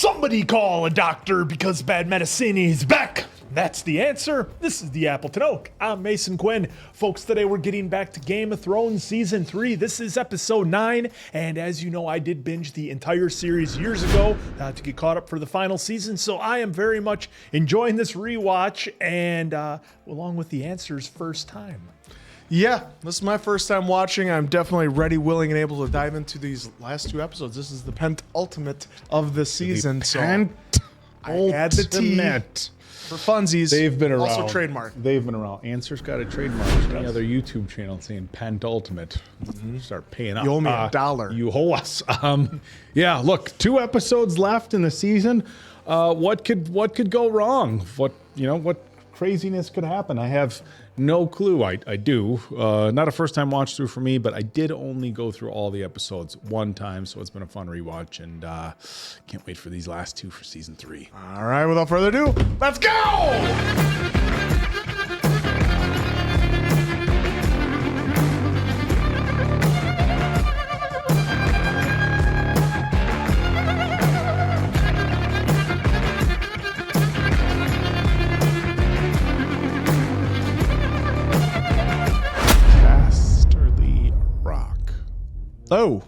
Somebody call a doctor because bad medicine is back. That's the answer. This is the Appleton Oak. I'm Mason Quinn. Folks, today we're getting back to Game of Thrones Season 3. This is Episode 9, and as you know, I did binge the entire series years ago to get caught up for the final season, so I am very much enjoying this rewatch, and along with the answers, first time. Yeah, this is my first time watching. I'm definitely ready, willing, and able to dive into these last two episodes. This is the penultimate of the season, so I add the T for funsies. They've been around. Also trademark. They've been around. Answer's got a trademark. Any other YouTube channel saying penultimate. Start paying up. You owe me $1. You owe us. Yeah, look, 2 episodes left in the season. What could go wrong? What craziness could happen? I have no clue. I do. Not a first time watch through for me, but I did only go through all the episodes one time, so it's been a fun rewatch, and can't wait for these last 2 for season 3. All right, without further ado, let's go! Oh.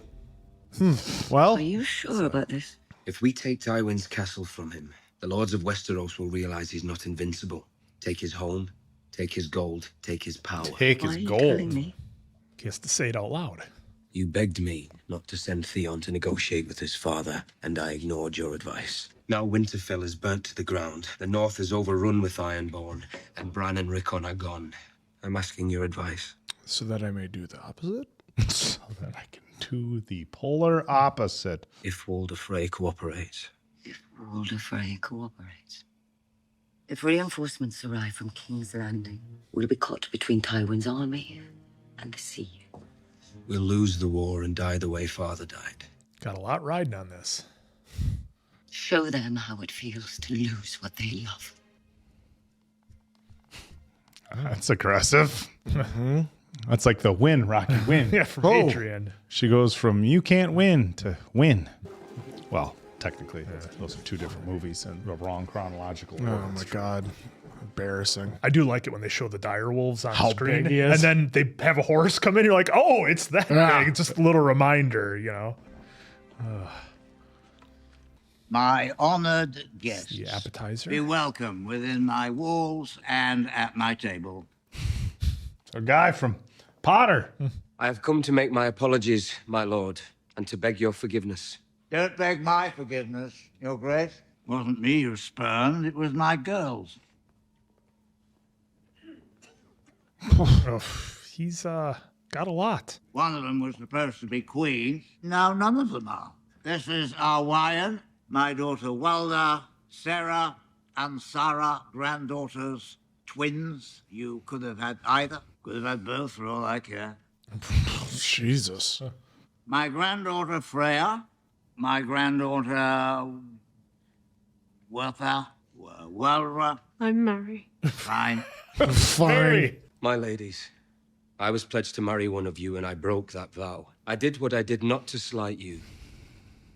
Well. Are you sure about this? If we take Tywin's castle from him, the lords of Westeros will realize he's not invincible. Take his home, take his gold, take his power. Take Why his are you gold. telling me? He has to say it out loud. You begged me not to send Theon to negotiate with his father, and I ignored your advice. Now Winterfell is burnt to the ground. The north is overrun with Ironborn, and Bran and Rickon are gone. I'm asking your advice. So that I may do the opposite? So that I can do the polar opposite. If Walder Frey cooperates. If Walder Frey cooperates. If reinforcements arrive from King's Landing, we'll be caught between Tywin's army and the sea. We'll lose the war and die the way father died. Got a lot riding on this. Show them how it feels to lose what they love. That's aggressive. That's like the win, Rocky win. Yeah, from Adrian. She goes from you can't win to win. Well, technically, those are 2 different movies and the wrong chronological order. Oh my God. Embarrassing. I do like it when they show the dire wolves on How screen, big he is. and then they have a horse come in. You're like, oh, it's that big. It's just a little reminder, you know. My honored guests, The appetizer. be welcome within my walls and at my table. A guy from Potter. I have come to make my apologies, my lord, and to beg your forgiveness. Don't beg my forgiveness, Your Grace. It wasn't me you spurned, it was my girls. He's got a lot. One of them was supposed to be queen. Now none of them are. This is Arwayan, my daughter Walda, Sarah, and Sarah, granddaughters, twins. You could have had either. Could have had both for all I care. Jesus. My granddaughter Freya, my granddaughter Walra. I'm Mary. Fine. Fine. My ladies, I was pledged to marry one of you, and I broke that vow. I did what I did not to slight you,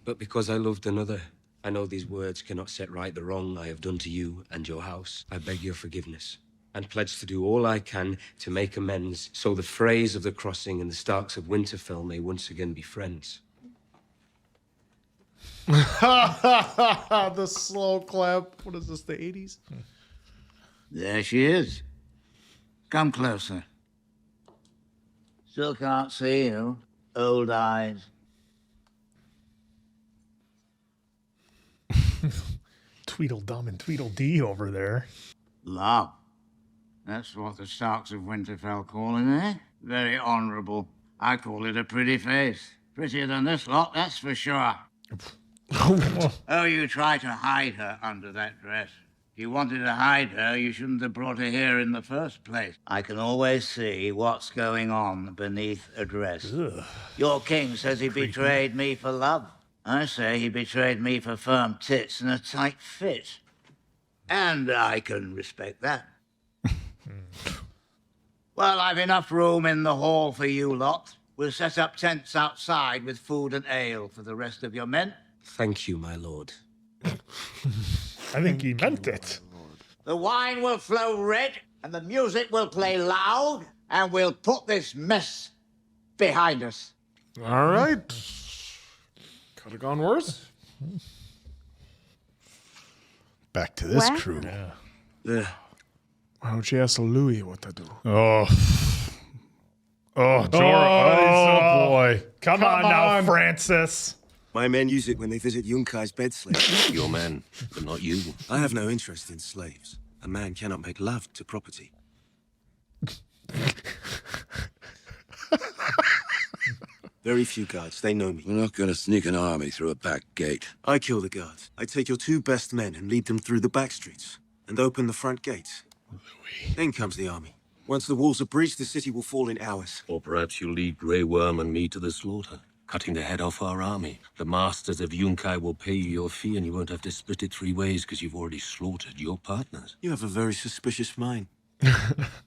but because I loved another. I know these words cannot set right the wrong I have done to you and your house. I beg your forgiveness, and pledge to do all I can to make amends, so the Freys of the Crossing and the Starks of Winterfell may once again be friends. The slow clap. What is this, the 80s? There she is. Come closer. Still can't see you. Old eyes. Tweedledum and Tweedledee over there. Love. That's what the Starks of Winterfell call it, eh? Very honourable. I call it a pretty face. Prettier than this lot, that's for sure. Oh, you try to hide her under that dress. If you wanted to hide her, you shouldn't have brought her here in the first place. I can always see what's going on beneath a dress. Ugh. Your king says he betrayed me for love. I say he betrayed me for firm tits and a tight fit. And I can respect that. Well, I've enough room in the hall for you lot. We'll set up tents outside with food and ale for the rest of your men. Thank you, my lord. I think he meant it. The wine will flow red, and the music will play loud, and we'll put this mess behind us. All right. Could have gone worse. Back to this Where? crew. There. Why don't you ask Louis what to do? Oh, Jorah. Oh, boy. Come on now, Francis. My men use it when they visit Yunkai's bed slave. Your men, but not you. I have no interest in slaves. A man cannot make love to property. Very few guards, they know me. We're not going to sneak an army through a back gate. I kill the guards. I take your 2 best men and lead them through the back streets and open the front gates. Then comes the army. Once the walls are breached, the city will fall in hours. Or perhaps you lead Grey Worm and me to the slaughter, cutting the head off our army. The masters of Yunkai will pay you your fee and you won't have to split it 3 ways because you've already slaughtered your partners. You have a very suspicious mind.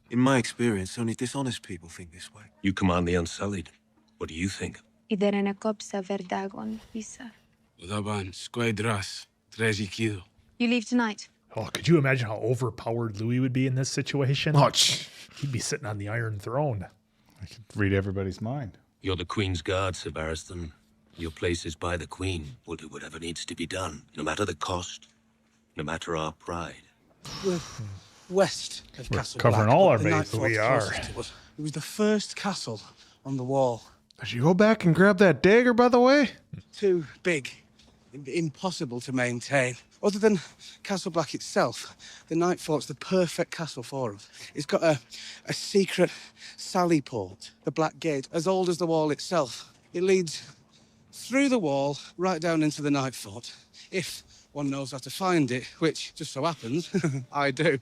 In my experience, only dishonest people think this way. You command the Unsullied. What do you think? Iderene kopsa verdagon, Isa. Udaban, squadras, trezikido. You leave tonight. Oh, could you imagine how overpowered Louis would be in this situation? He'd be sitting on the Iron Throne. I could read everybody's mind. You're the Queen's guard, Sir Barristan. Your place is by the Queen. We'll do whatever needs to be done, no matter the cost, no matter our pride. West of Castle covering Black, all but our the bases, Nightfort's we are. closest to us. It was the first castle on the wall. Did you go back and grab that dagger, by the way? Too big, impossible to maintain. Other than Castle Black itself, the Nightfort's the perfect castle for us. It's got a secret sally port, the Black Gate, as old as the wall itself. It leads through the wall, right down into the Nightfort. If one knows how to find it, which just so happens, I do.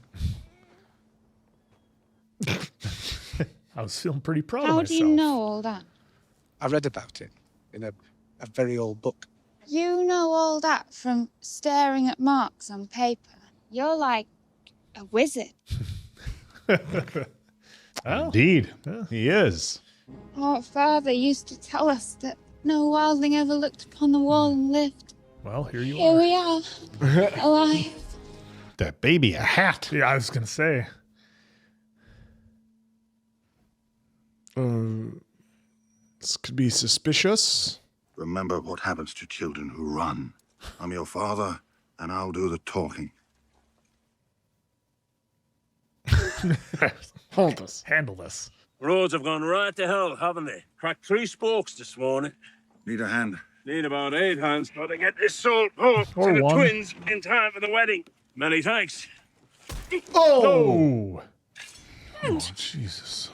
I was feeling pretty proud of How myself. do you know all that? I read about it in a very old book. You know all that from staring at marks on paper. You're like a wizard. Well, Indeed, he is. Our father used to tell us that no wildling ever looked upon the wall and lived. well, here you Here are. we are, alive. That baby a hat. Yeah, I was going to say. This could be suspicious. Remember what happens to children who run. I'm your father, and I'll do the talking. Hold this. Handle this. Roads have gone right to hell, haven't they? Cracked 3 spokes this morning. Need a hand. Need about 8 hands. Got to get this salt pork Or to the one. twins in time for the wedding. Many thanks. Oh! Jesus.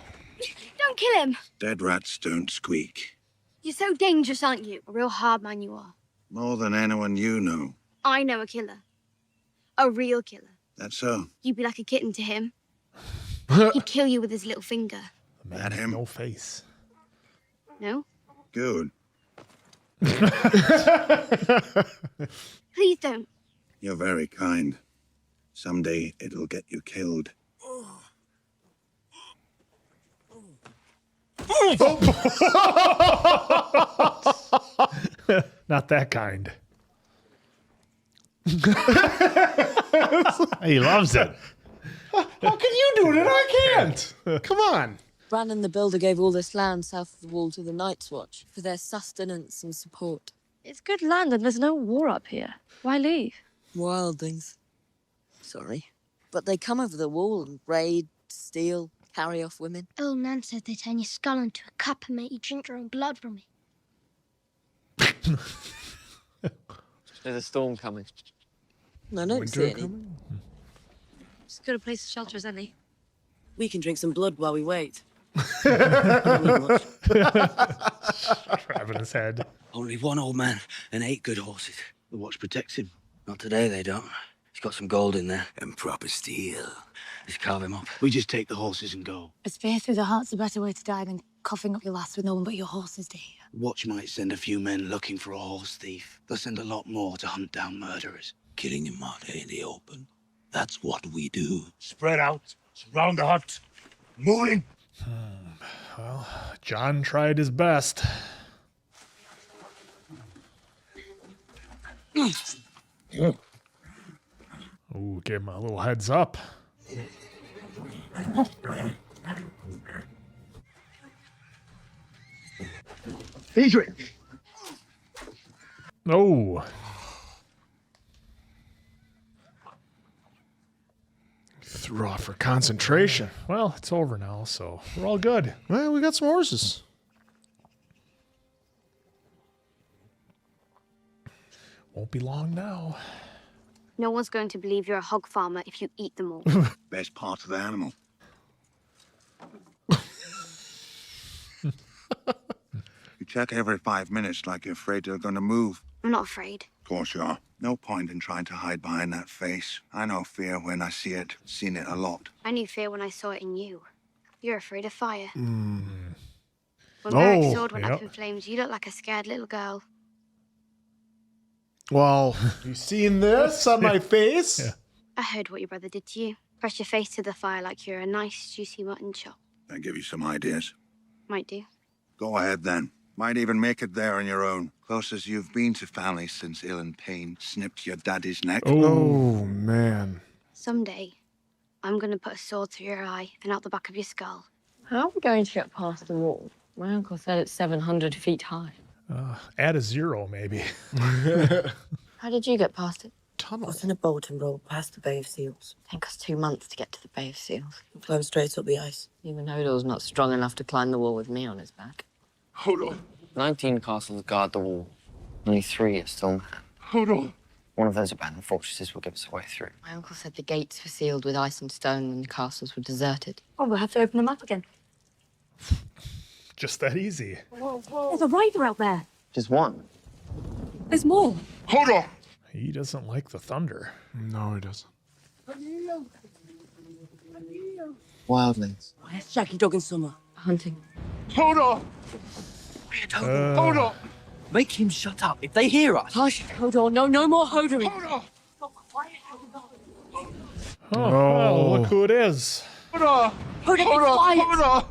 Don't kill him. Dead rats don't squeak. You're so dangerous, aren't you? A real hard man you are. More than anyone you know. I know a killer. A real killer. That's so. You'd be like a kitten to him. He'd kill you with his little finger. The man At with him. no face. No? Good. Please don't. You're very kind. Someday it'll get you killed. Not that kind. He loves it. How can you do it and I can't? Come on. Brannon the Builder gave all this land south of the wall to the Night's Watch for their sustenance and support. It's good land and there's no war up here. Why leave? Wildlings. Sorry. But they come over the wall and raid, steal, carry off women. Old Nan said they turn your skull into a cup and make you drink your own blood from it. There's a storm coming. I don't see any. As good a place to shelter as any. We can drink some blood while we wait. Grabbing his head. Only one old man and 8 good horses. The watch protects him. Not today, they don't. He's got some gold in there. And proper steel. Just carve him up. We just take the horses and go. A spear through the heart's a better way to die than coughing up your last with no one but your horses to hear. Watch might send a few men looking for a horse thief. They'll send a lot more to hunt down murderers. Killing him out in the open. That's what we do. Spread out. Surround the hut. Moving. Well, John tried his best. Ooh, give him a little heads up. Adrian! No. Threw off for concentration. Well, it's over now, so we're all good. Well, we got some horses. Won't be long now. No one's going to believe you're a hog farmer if you eat them all. Best part of the animal. You check every 5 minutes like you're afraid they're going to move. I'm not afraid. Of course you are. No point in trying to hide behind that face. I know fear when I see it. Seen it a lot. I knew fear when I saw it in you. You're afraid of fire. Mm. When Beric's Oh, sword went yep. up in flames, you looked like a scared little girl. Well, you seen this on my face? Yeah. I heard what your brother did to you. Press your face to the fire like you're a nice, juicy mutton chop. I give you some ideas. Might do. Go ahead then. Might even make it there on your own. Closest you've been to family since ill and pain snipped your daddy's neck. Oh, man. Someday, I'm going to put a sword through your eye and out the back of your skull. How are we going to get past the wall? My uncle said it's 700 feet high. Add a 0, maybe. How did you get past it? Tunnel. I was in a boat and rowed past the Bay of Seals. Take us 2 months to get to the Bay of Seals. We climbed straight up the ice. Even Hodor's not strong enough to climb the wall with me on his back. Hold on. 19 castles guard the wall. Only 3 are still manned. Hold on. One of those abandoned fortresses will give us a way through. My uncle said the gates were sealed with ice and stone and the castles were deserted. Oh, we'll have to open them up again. Just that easy. There's a rider out there. Just one. There's more. Hold on. He doesn't like the thunder. No, he doesn't. Wildlings. Where's Jackie Dog in summer? Hunting. Hold on. Hold on. Make him shut up. If they hear us. Hush, Hodor. No more Hodering. Hold on. Oh, well, look who it is. Hold on. Hodor, be quiet. Hold on.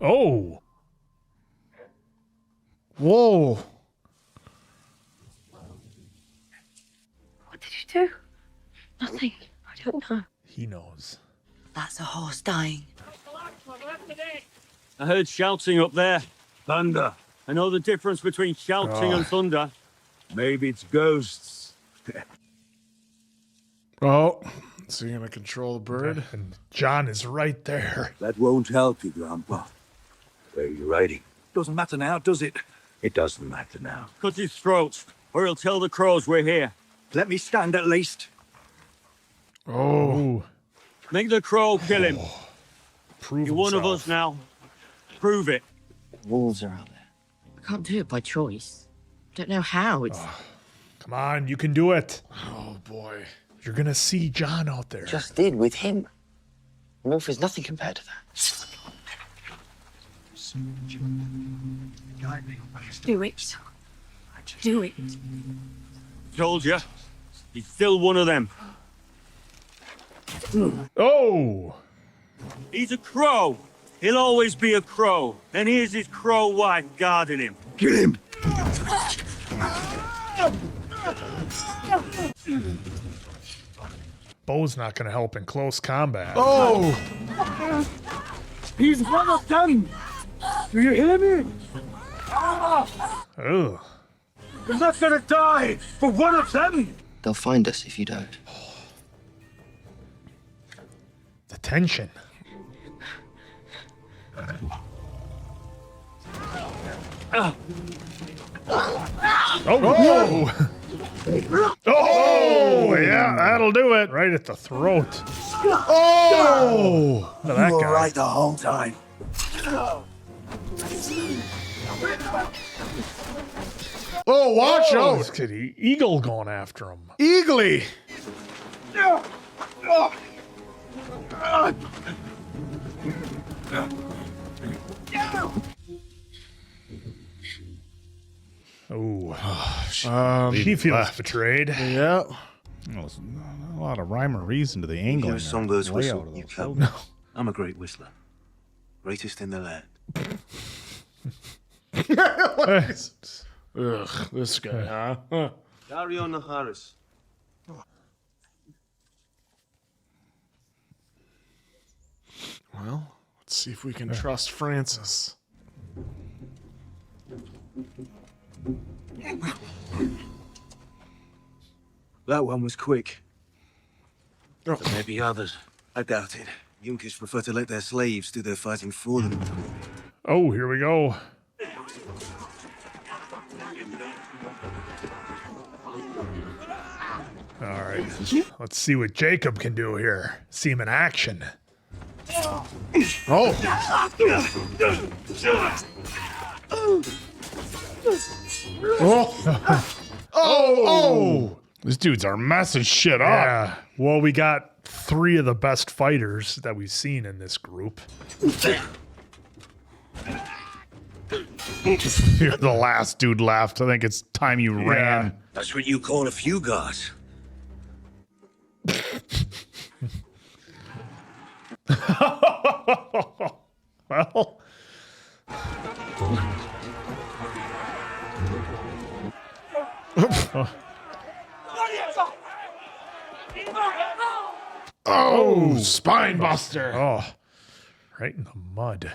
Oh. Whoa. What did you do? Nothing. I don't know. He knows. That's a horse dying. I heard shouting up there. Thunder. I know the difference between shouting and thunder. Maybe it's ghosts. Oh, so you're going to control the bird? And John is right there. That won't help you, Grandpa. Where are you riding? Doesn't matter now, does it? It doesn't matter now. Cut his throat, or he'll tell the crows we're here. Let me stand at least. Oh. Make the crow kill him. Prove You're one of himself. us now. Prove it. Wolves are out there. I can't do it by choice. Don't know how. It's Come on, you can do it. Oh, boy. You're going to see John out there. Just did with him. A wolf is nothing compared to that. Do it. Do it. Told you. He's still one of them. Oh. He's a crow. He'll always be a crow. And here's his crow wife guarding him. Get him! Bow's not going to help in close combat. Oh! He's one of them! Do you hear me? Ugh. I'm not gonna die for one of them! They'll find us if you don't. The tension. Oh! Oh! Yeah, that'll do it. Right at the throat. Oh! Look at that You were guy. right the whole time. Oh, watch Oh, out! look at the eagle going after him. Eagly! Oh, she feels betrayed. Yeah. Well, there's not a lot of rhyme or reason to the angling. Hear a songbird's whistle, layout you of cub. those. I'm a great whistler. Greatest in the land. Ugh, this guy, huh? Darion Harris. Well, let's see if we can trust Francis. That one was quick. There may be others. I doubt it. Junkers prefer to let their slaves do their fighting for them. Oh, here we go. All right. Let's see what Jacob can do here. See him in action. Oh. Oh! These dudes are messing shit up. Yeah. Well, we got 3 of the best fighters that we've seen in this group. You're the last dude left. I think it's time you ran. That's what you call a few guards. Well. Oh, spine buster. Oh, right in the mud.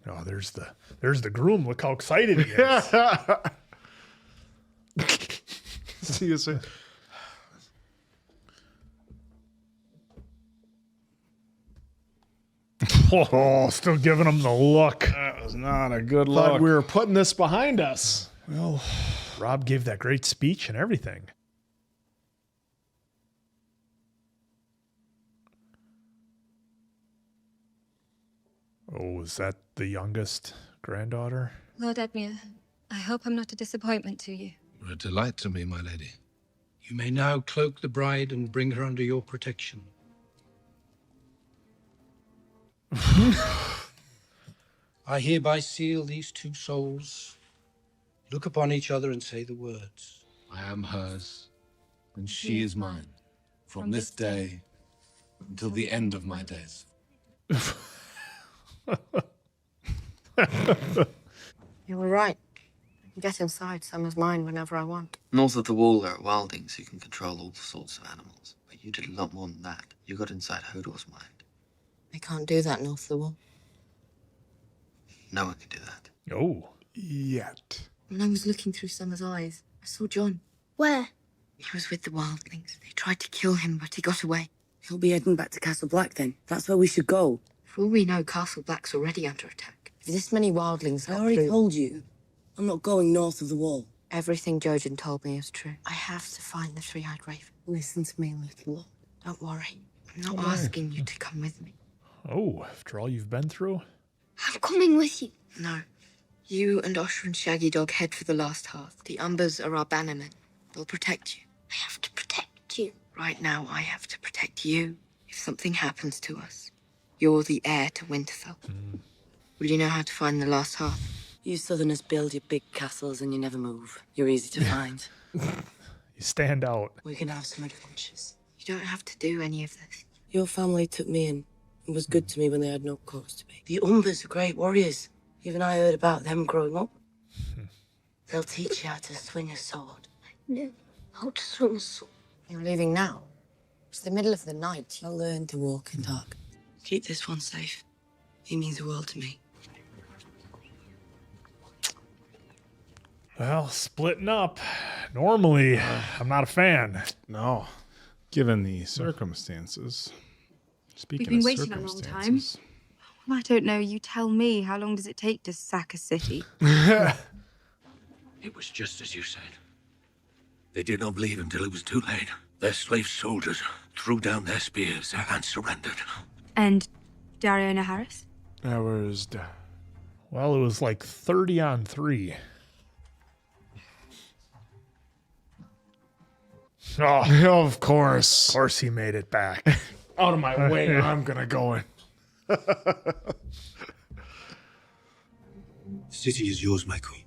Oh, there's the groom. Look how excited he is. See you soon. Oh, still giving him the look. That was not a good Thought look. we were putting this behind us. Well, Rob gave that great speech and everything. Oh, is that the youngest granddaughter? Lord Eddard, I hope I'm not a disappointment to you. You're a delight to me, my lady. You may now cloak the bride and bring her under your protection. I hereby seal these 2 souls. Look upon each other and say the words. I am hers, and she is mine, from this day until the end of my days. You were right. I can get inside Summer's mind whenever I want. North of the wall, there are wildlings who can control all sorts of animals. But you did a lot more than that. You got inside Hodor's mind. I can't do that north of the wall. No one can do that. Oh. Yet. When I was looking through Summer's eyes, I saw John. Where? He was with the wildlings. They tried to kill him, but he got away. He'll be heading back to Castle Black then. That's where we should go. For all we know, Castle Black's already under attack. If this many wildlings I got already through... told you. I'm not going north of the wall. Everything Jojen told me is true. I have to find the Three-Eyed Raven. Listen to me, little Lord. Don't worry. I'm not asking you to come with me. Oh, after all you've been through? I'm coming with you. No. You and Osher and Shaggy Dog head for the last hearth. The Umbers are our bannermen. They'll protect you. I have to protect you. Right now, I have to protect you. If something happens to us, you're the heir to Winterfell. Will you know how to find the last hearth? You Southerners build your big castles and you never move. You're easy to find. You stand out. We can have some adventures. You don't have to do any of this. Your family took me in and was good to me when they had no cause to be. The Umbers are great warriors. Even I heard about them growing up. They'll teach you how to swing a sword. No, how to swing a sword. You're leaving now. It's the middle of the night. I'll learn to walk and talk. Keep this one safe. He means the world to me. Well, splitting up. Normally, I'm not a fan. No. Given the circumstances. Speaking We've been of waiting a long time. circumstances. I don't know. You tell me. How long does it take to sack a city? It was just as you said. They did not believe until it was too late. Their slave soldiers threw down their spears and surrendered. And Dariona Harris? That was... Well, it was like 30 on 3. Oh, of course. Of course he made it back. Out of my way, I'm gonna go in. The city is yours, my queen.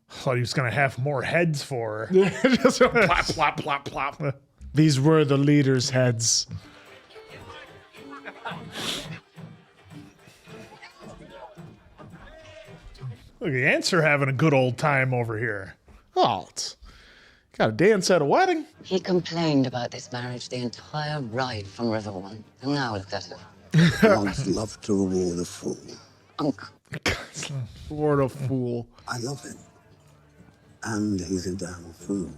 Thought he was going to have more heads for her. Just plop, plop, plop, plop. These were the leaders' heads. Look, the ants are having a good old time over here. Oh, it's got a dance at a wedding. He complained about this marriage the entire ride from Riverrun. And now look at it. Once loved to reward a fool. Uncle. What a fool. I love him. And he's a damn fool.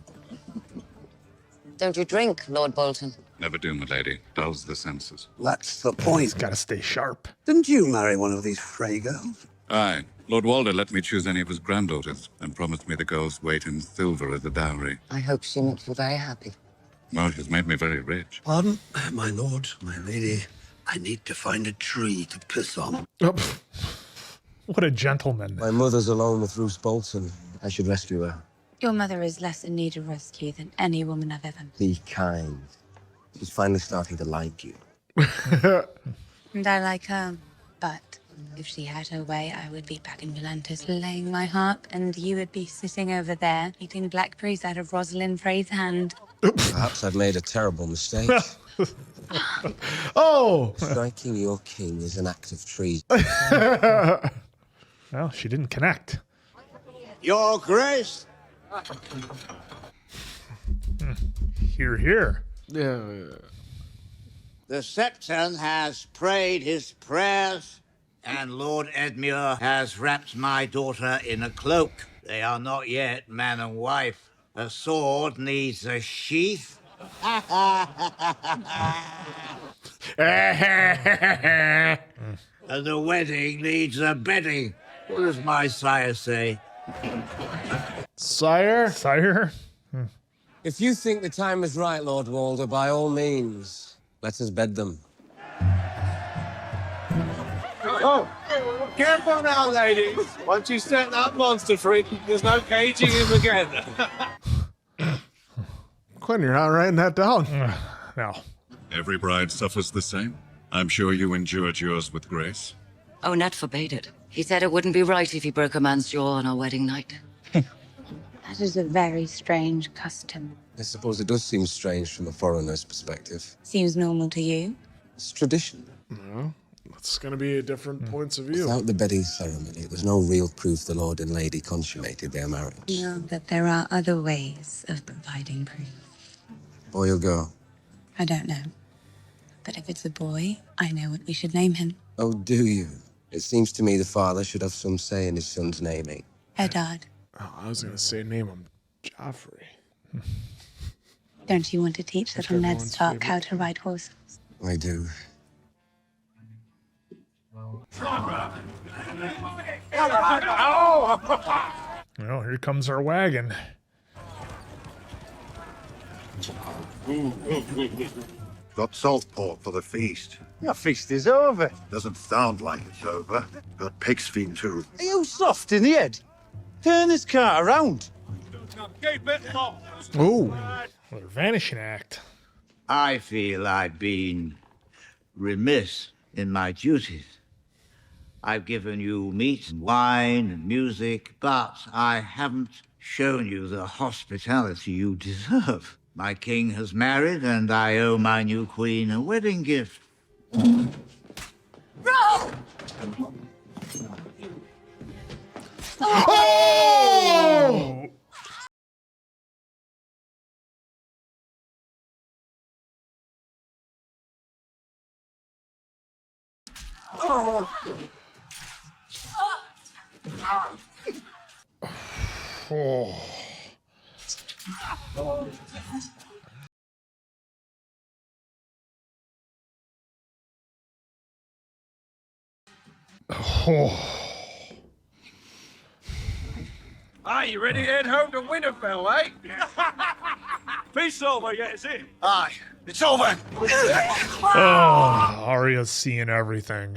Don't you drink, Lord Bolton? Never do, my lady. Dulls the senses. That's the point. He's got to stay sharp. Didn't you marry one of these Frey girls? Aye. Lord Walder let me choose any of his granddaughters and promised me the girl's weight in silver as a dowry. I hope she makes you very happy. Well, she's made me very rich. Pardon? My lord, my lady, I need to find a tree to piss on. What a gentleman. My mother's alone with Roose Bolton. I should rescue her. Your mother is less in need of rescue than any woman I've ever met. Be kind. She's finally starting to like you. And I like her. But if she had her way, I would be back in Volantis laying my harp, and you would be sitting over there eating blackberries out of Rosalind Frey's hand. Perhaps I've made a terrible mistake. Oh! Striking your king is an act of treason. Well, she didn't connect. Your Grace! Hear, hear. Yeah. The Septon has prayed his prayers, and Lord Edmure has wrapped my daughter in a cloak. They are not yet man and wife. A sword needs a sheath. And the wedding needs a bedding. What does my sire say? Sire? Sire? If you think the time is right, Lord Walder, by all means, let us bed them. Oh, careful now, ladies. Once you set that monster free, there's no caging him again. Quinn, you're not writing that down. No. Every bride suffers the same. I'm sure you endured yours with grace. Oh, Ned forbade it. He said it wouldn't be right if he broke a man's jaw on our wedding night. That is a very strange custom. I suppose it does seem strange from a foreigner's perspective. Seems normal to you. It's tradition. No, it's going to be different points of view. Without the bedding ceremony, there's no real proof the Lord and Lady consummated their marriage. No, but there are other ways of providing proof. Boy or girl? I don't know. But if it's a boy, I know what we should name him. Oh, do you? It seems to me the father should have some say in his son's naming. Eddard. Oh, I was going to say name him Joffrey. Don't you want to teach little Ned Stark how to ride horses? I do. Well, here comes our wagon. Got salt pork for the feast. Your feast is over. Doesn't sound like it's over. Got pig's feet too. Are you soft in the head? Turn this car around. Ooh. What a vanishing act. I feel I've been remiss in my duties. I've given you meat and wine and music, but I haven't shown you the hospitality you deserve. My king has married, and I owe my new queen a wedding gift. Bro! Oh! Oh. Oh. Are you ready to head home to Winterfell, eh? Feast's over yet, is it? Aye, it's over. Oh, Arya's seeing everything.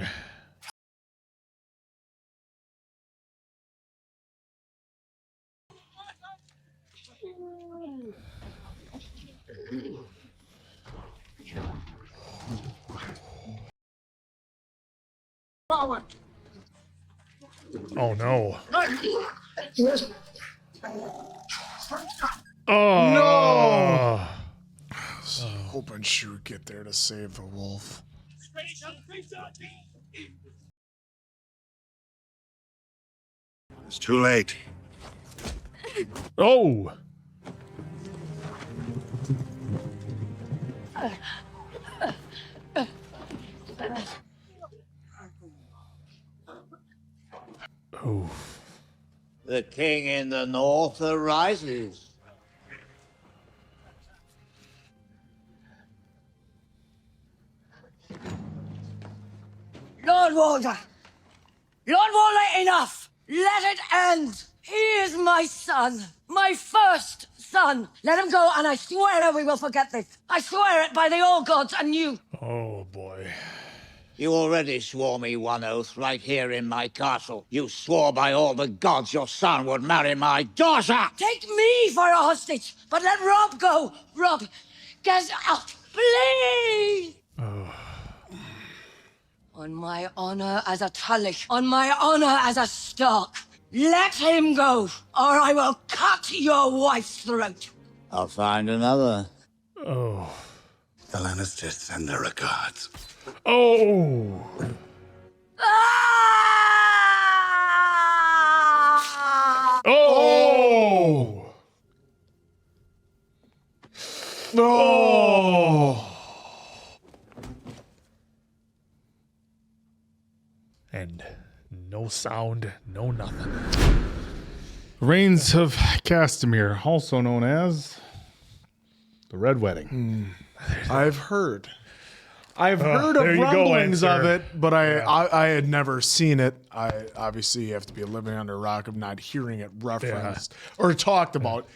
Oh no. Oh no! I was hoping she would get there to save the wolf. It's too late. Oh! Oh. The king in the north arises. Lord Walder! Lord Walder, enough! Let it end! He is my son. My first son. Let him go, and I swear we will forget this. I swear it by the old gods and you. Oh, boy. You already swore me one oath right here in my castle. You swore by all the gods your son would marry my daughter! Take me for a hostage, but let Rob go. Rob, get out, please! On my honor as a Tully, on my honor as a Stark, let him go, or I will cut your wife's throat. I'll find another. Oh. The Lannisters send their regards. Oh! Oh! Oh! And no sound, no nothing. Reigns of Castamere, also known as the Red Wedding. I've heard of rumblings of it, but I had never seen it. I obviously have to be living under a rock of not hearing it referenced or talked about.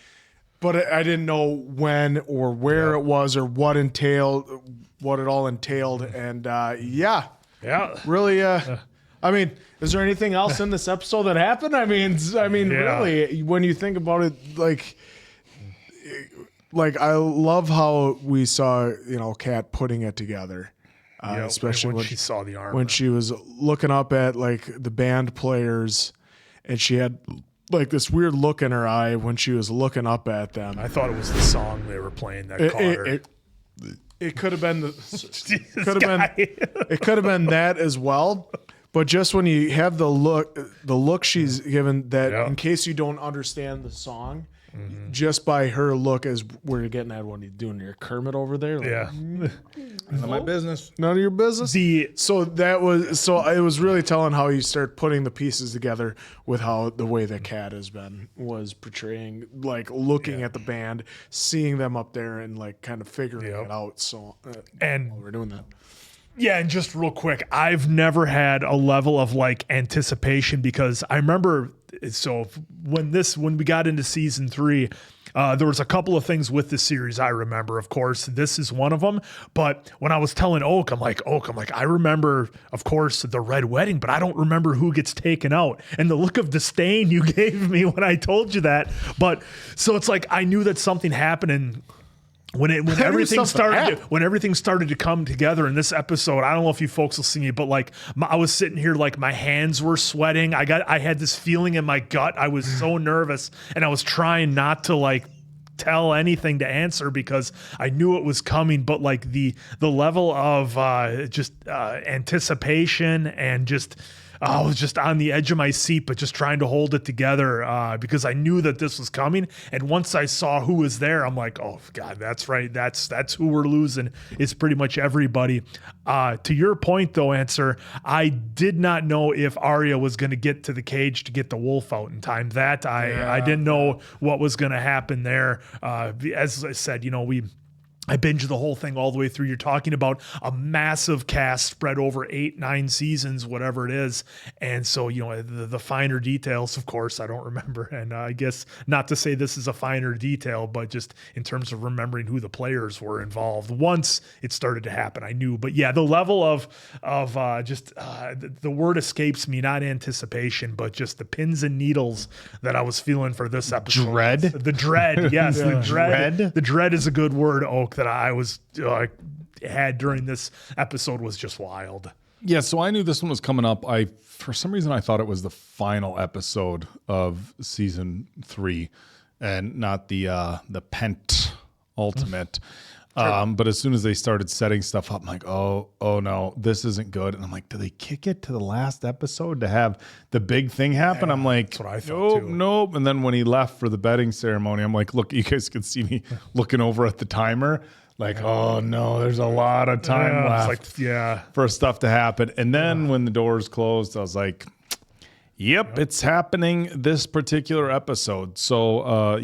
But I didn't know when or where it was or what it all entailed, and really. I mean, is there anything else in this episode that happened? I mean, really, when you think about it, like I love how we saw, Kat putting it together, especially when she saw the armor. When she was looking up at like the band players, and she had like this weird look in her eye when she was looking up at them. I thought it was the song they were playing that caught her. It could have been it could have been that as well. But just when you have the look she's given, that in case you don't understand the song, just by her look, as we're getting at when you're doing your Kermit over there. Like, None of my business. None of your business. So it was really telling how you start putting the pieces together with how the way that Kat was portraying, like looking at the band, seeing them up there, and like kind of figuring it out. So and we're doing that. Yeah, and just real quick, I've never had a level of like anticipation, because I remember, so when we got into season 3, there was a couple of things with the series I remember. Of course, this is one of them. But when I was telling Oak, I'm like, I remember, of course, the Red Wedding, but I don't remember who gets taken out. And the look of disdain you gave me when I told you that. But so it's like I knew that something happened, and when everything started to come together in this episode, I don't know if you folks will see me, but like I was sitting here, like my hands were sweating. I had this feeling in my gut. I was so nervous, and I was trying not to like tell anything to answer because I knew it was coming. But like the level of anticipation and just. I was just on the edge of my seat, but just trying to hold it together because I knew that this was coming. And once I saw who was there, I'm like, oh God, that's right. That's who we're losing. It's pretty much everybody. To your point though, Answer, I did not know if Arya was going to get to the cage to get the wolf out in time. I didn't know what was going to happen there. As I said, I binged the whole thing all the way through. You're talking about a massive cast spread over 8-9 seasons, whatever it is. And so, the finer details, of course, I don't remember. And I guess not to say this is a finer detail, but just in terms of remembering who the players were involved. Once it started to happen, I knew. But yeah, the level of the word escapes me, not anticipation, but just the pins and needles that I was feeling for this episode. Dread? The dread, yes. The dread. The dread is a good word, Oak, that I was had during this episode was just wild. Yeah, so I knew this one was coming up. For some reason, I thought it was the final episode of season 3, and not the Pent Ultimate. But as soon as they started setting stuff up, I'm like, oh no, this isn't good. And I'm like, do they kick it to the last episode to have the big thing happen? I'm like, that's what I thought too. Nope. And then when he left for the bedding ceremony, I'm like, look, you guys can see me looking over at the timer. Like, oh no, there's a lot of time left for stuff to happen. And then when the doors closed, I was like, yep, it's happening this particular episode. So,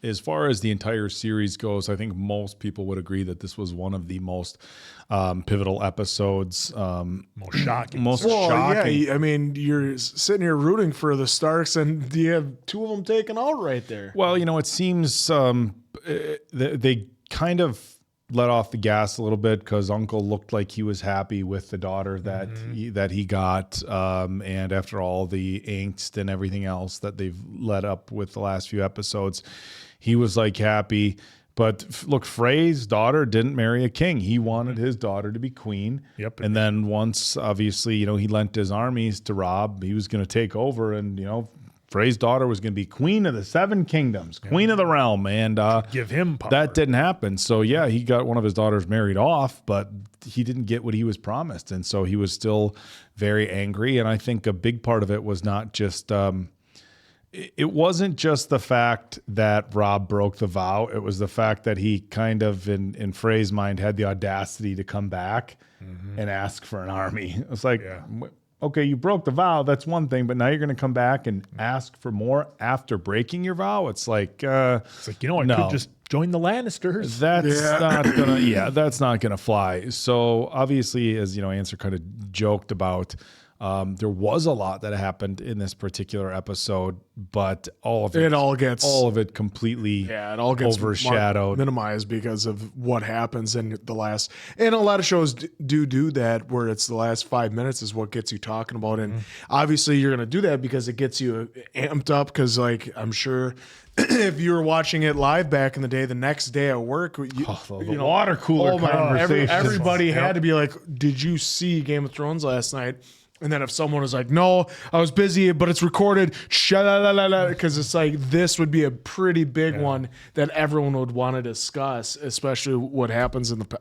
as far as the entire series goes, I think most people would agree that this was one of the most pivotal episodes. Most shocking. shocking. Yeah, I mean, you're sitting here rooting for the Starks, and you have two of them taken out right there. Well, it seems they kind of let off the gas a little bit because Uncle looked like he was happy with the daughter that he got, and after all the angst and everything else that they've led up with the last few episodes, he was like happy. But look, Frey's daughter didn't marry a king. He wanted his daughter to be queen. Yep. And then once, obviously, he lent his armies to Robb, he was going to take over, and Frey's daughter was going to be queen of the Seven Kingdoms, queen of the realm, and give him power. That didn't happen. So yeah, he got one of his daughters married off, but he didn't get what he was promised, and so he was still very angry. And I think a big part of it was not just it wasn't just the fact that Robb broke the vow. It was the fact that he kind of, in Frey's mind, had the audacity to come back and ask for an army. It's like, okay, you broke the vow. That's one thing, but now you're going to come back and ask for more after breaking your vow. It's like, I could just join the Lannisters. That's not gonna. That's not gonna fly. So obviously, as Answer kind of joked about, there was a lot that happened in this particular episode, but all of it completely it all gets overshadowed, minimized because of what happens in the last. And a lot of shows do that, where it's the last 5 minutes is what gets you talking about, and obviously you're gonna do that because it gets you amped up. Because I'm sure if you were watching it live back in the day, the next day at work, the water cooler conversation. Everybody had to be like, "Did you see Game of Thrones last night?" And then if someone was like, "No, I was busy, but it's recorded," because it's like this would be a pretty big one that everyone would want to discuss, especially what happens in the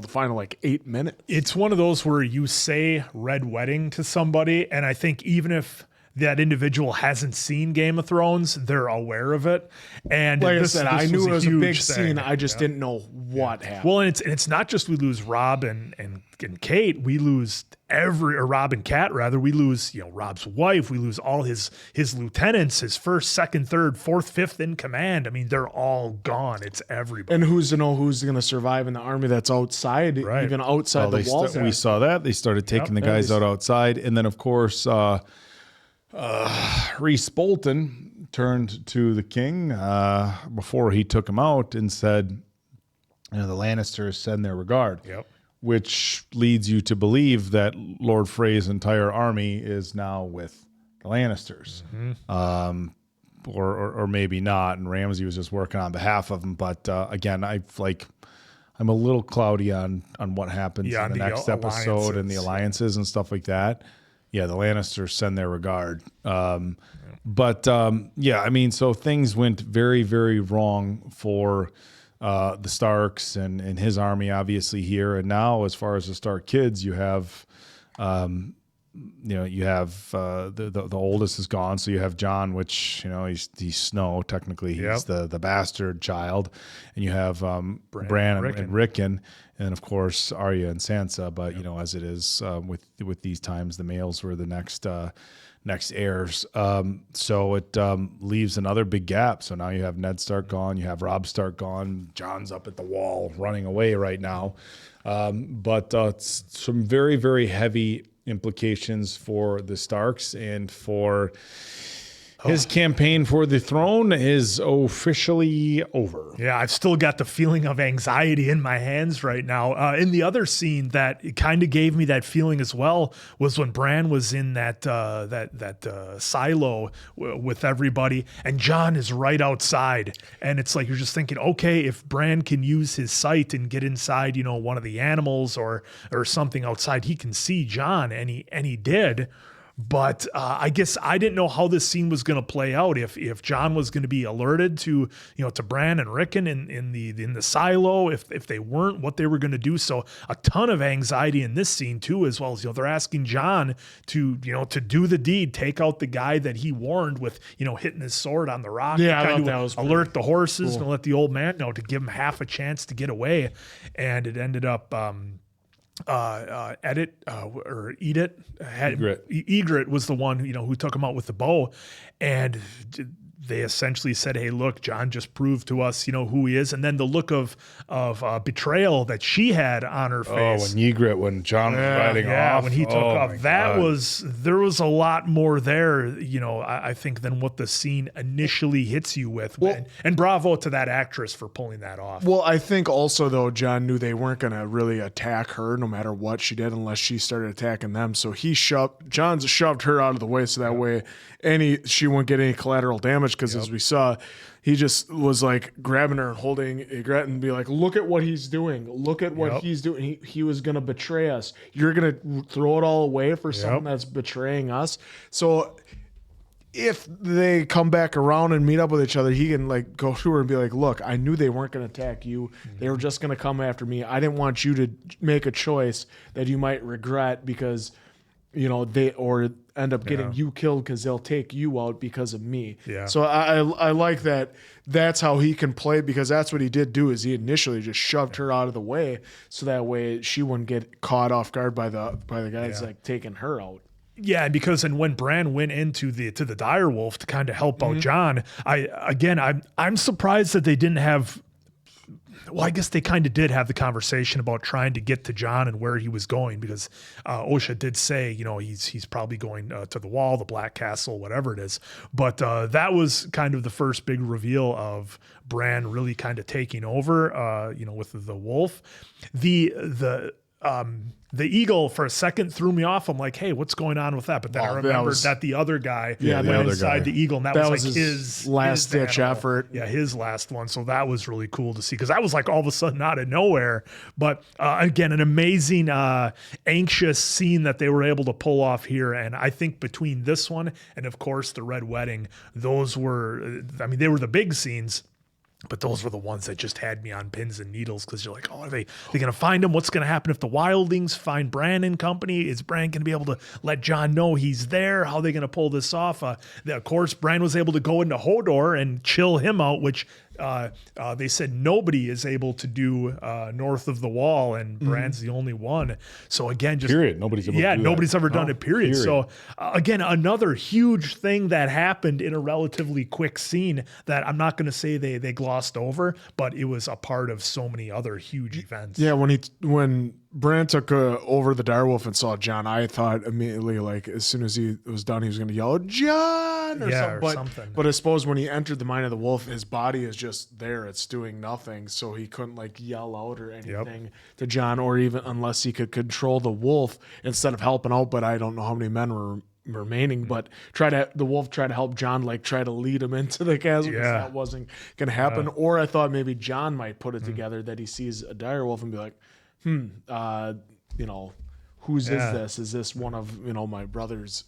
final 8 minutes. It's one of those where you say Red Wedding to somebody, and I think even if that individual hasn't seen Game of Thrones, they're aware of it. And like I said, I knew it was a big scene. I just didn't know what happened. Well, and it's not just we lose Robb and Kate. We lose Robb and Kat rather. We lose Robb's wife. We lose all his lieutenants, his first, second, third, fourth, fifth in command. I mean, they're all gone. It's everybody. And who's to know who's going to survive in the army that's outside, even outside the walls? We saw that they started taking the guys out outside, and then of course. Rhys Bolton turned to the king before he took him out and said, the Lannisters send their regard. Yep. Which leads you to believe that Lord Frey's entire army is now with the Lannisters. Or maybe not, and Ramsay was just working on behalf of them. But again, I'm a little cloudy on what happens in the next episode and the alliances and stuff like that. Yeah, the Lannisters send their regard. So things went very, very wrong for the Starks and his army, obviously, here. And now, as far as the Stark kids, you have, the oldest is gone. So you have Jon, which, he's Snow, technically. He's the bastard child. And you have Bran and Rickon. And of course, Arya and Sansa, but as it is with these times, the males were the next heirs. So it leaves another big gap. So now you have Ned Stark gone, you have Robb Stark gone, Jon's up at the wall running away right now. But it's some very, very heavy implications for the Starks and for his campaign for the throne is officially over. Yeah, I've still got the feeling of anxiety in my hands right now. In the other scene that kind of gave me that feeling as well was when Bran was in that silo with everybody, and Jon is right outside, and it's like you're just thinking, okay, if Bran can use his sight and get inside, one of the animals or something outside, he can see Jon, and he did. But I guess I didn't know how this scene was going to play out. If Jon was going to be alerted to Bran and Rickon in the silo, if they weren't, what they were going to do. So a ton of anxiety in this scene too, as well as they're asking Jon to do the deed, take out the guy that he warned with hitting his sword on the rock. Yeah, I kind thought of that was alert the horses cool. and let the old man know to give him half a chance to get away, and it ended up. Egret was the one who took him out with the bow, and they essentially said, "Hey, look, Jon just proved to us, who he is." And then the look of betrayal that she had on her face. When Jon was riding off, when he took off, there was a lot more there, I think, than what the scene initially hits you with. And bravo to that actress for pulling that off. Well, I think also though Jon knew they weren't going to really attack her no matter what she did unless she started attacking them. So Jon shoved her out of the way so that way she wouldn't get any collateral damage. Because as we saw, he just was like grabbing her and holding Egret and be like, look at what he's doing. Look at what he's doing. He was going to betray us. You're going to throw it all away for someone that's betraying us. So if they come back around and meet up with each other, he can like go through her and be like, look, I knew they weren't going to attack you. They were just going to come after me. I didn't want you to make a choice that you might regret because they or end up getting you killed because they'll take you out because of me. Yeah. So I like that. That's how he can play, because that's what he did do. Is he initially just shoved her out of the way so that way she wouldn't get caught off guard by the guys like taking her out. Yeah, because when Bran went into the direwolf to kind of help out Jon, I'm surprised that they didn't have. Well, I guess they kind of did have the conversation about trying to get to Jon and where he was going, because Osha did say, he's probably going to the Wall, the Black Castle, whatever it is. But that was kind of the first big reveal of Bran really kind of taking over, with the wolf. The eagle for a second threw me off. I'm like, hey, what's going on with that? But then I remembered that the other guy went inside the eagle, and that was like his last-ditch effort. Yeah, his last one. So that was really cool to see, because that was like all of a sudden out of nowhere. But again, an amazing, anxious scene that they were able to pull off here. And I think between this one and, of course, the Red Wedding, they were the big scenes. But those were the ones that just had me on pins and needles, because you're like, oh, are they going to find him? What's going to happen if the wildlings find Bran and company? Is Bran going to be able to let Jon know he's there? How are they going to pull this off? Of course, Bran was able to go into Hodor and chill him out, which they said nobody is able to do north of the Wall, and Bran's the only one. So again, just period. Nobody's able to do nobody's that. ever done it. Period. So again, another huge thing that happened in a relatively quick scene that I'm not going to say they glossed over, but it was a part of so many other huge events. Yeah, when Bran took over the direwolf and saw Jon, I thought immediately, like, as soon as he was done, he was going to yell, Jon, or something. But I suppose when he entered the mind of the wolf, his body is just there. It's doing nothing. So he couldn't, like, yell out or anything to Jon, or even unless he could control the wolf instead of helping out. But I don't know how many men were remaining, but the wolf tried to help Jon, like try to lead him into the chasm. That wasn't going to happen. Or I thought maybe Jon might put it together that he sees a direwolf and be like, whose is this? Is this one of, my brothers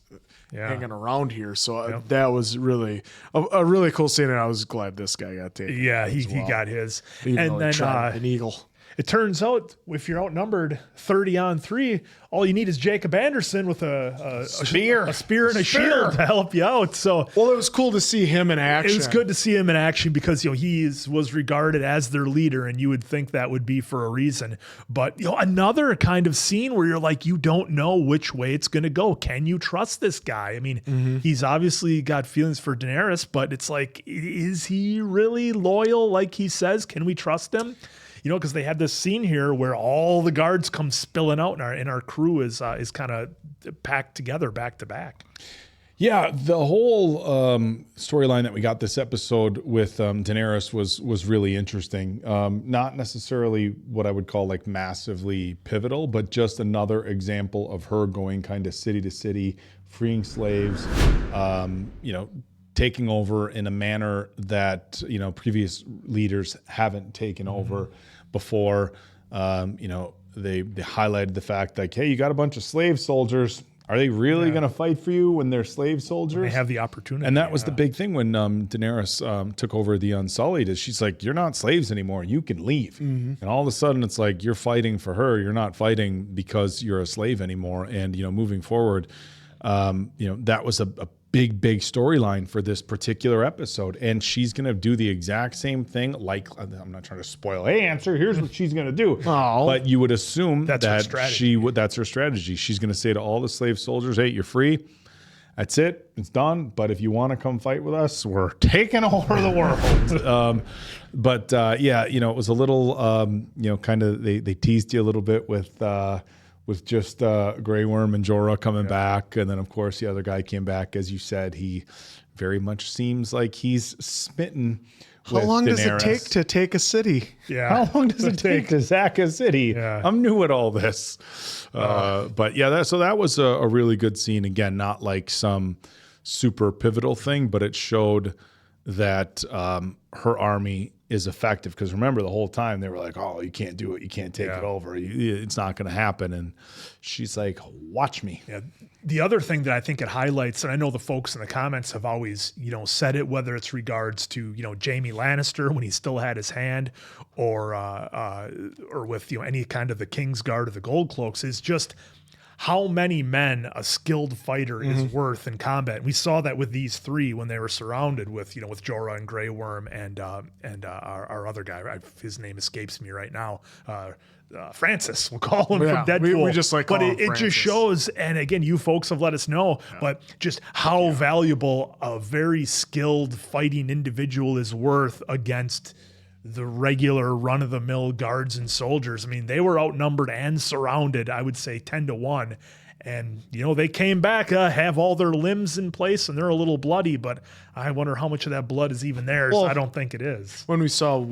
hanging around here? So that was really a really cool scene, and I was glad this guy got taken. Yeah, he got his. Even and then an eagle. It turns out if you're outnumbered 30-on-3, all you need is Jacob Anderson with a spear and a shield to help you out. So, it was cool to see him in action. It was good to see him in action, because he was regarded as their leader, and you would think that would be for a reason. But another kind of scene where you're like, you don't know which way it's going to go. Can you trust this guy? I mean, he's obviously got feelings for Daenerys, but it's like, is he really loyal like he says? Can we trust him? Because they had this scene here where all the guards come spilling out, and our crew is kind of packed together back to back. Yeah, the whole storyline that we got this episode with Daenerys was really interesting. Not necessarily what I would call like massively pivotal, but just another example of her going kind of city to city, freeing slaves, taking over in a manner that previous leaders haven't taken over before. They highlighted the fact like, hey, you got a bunch of slave soldiers. Are they really going to fight for you when they're slave soldiers? When they have the opportunity. And that was the big thing when Daenerys took over the Unsullied. Is she's like, you're not slaves anymore. You can leave. And all of a sudden, it's like you're fighting for her. You're not fighting because you're a slave anymore. And moving forward, that was a big storyline for this particular episode. And she's going to do the exact same thing. Like, I'm not trying to spoil, hey, answer, here's what she's going to do. But you would assume that's her strategy. She's going to say to all the slave soldiers, hey, you're free. That's it. It's done. But if you want to come fight with us, we're taking over the world. It was a little, kind of, they teased you a little bit with just Grey Worm and Jorah coming back. And then, of course, the other guy came back. As you said, he very much seems like he's smitten How with long Daenerys. does it take to take a city? How long does it take to sack a city? I'm new at all this. So that was a really good scene. Again, not like some super pivotal thing, but it showed that her army is effective. Because remember, the whole time they were like, oh, you can't do it. You can't take it over. It's not going to happen. And she's like, watch me. Yeah. The other thing that I think it highlights, and I know the folks in the comments have always, said it, whether it's regards to, Jaime Lannister when he still had his hand, or with, any kind of the Kingsguard or the Gold Cloaks, is just how many men a skilled fighter is worth in combat. And we saw that with these three when they were surrounded with, with Jorah and Grey Worm and our other guy. His name escapes me right now. Francis, we'll call him from Deadpool. We just but it just shows, and again, you folks have let us know, but just how valuable a very skilled fighting individual is worth against the regular run-of-the-mill guards and soldiers. I mean, they were outnumbered and surrounded, I would say 10-1. And, they came back, have all their limbs in place, and they're a little bloody, but I wonder how much of that blood is even theirs. Well, I don't think it is. When we saw,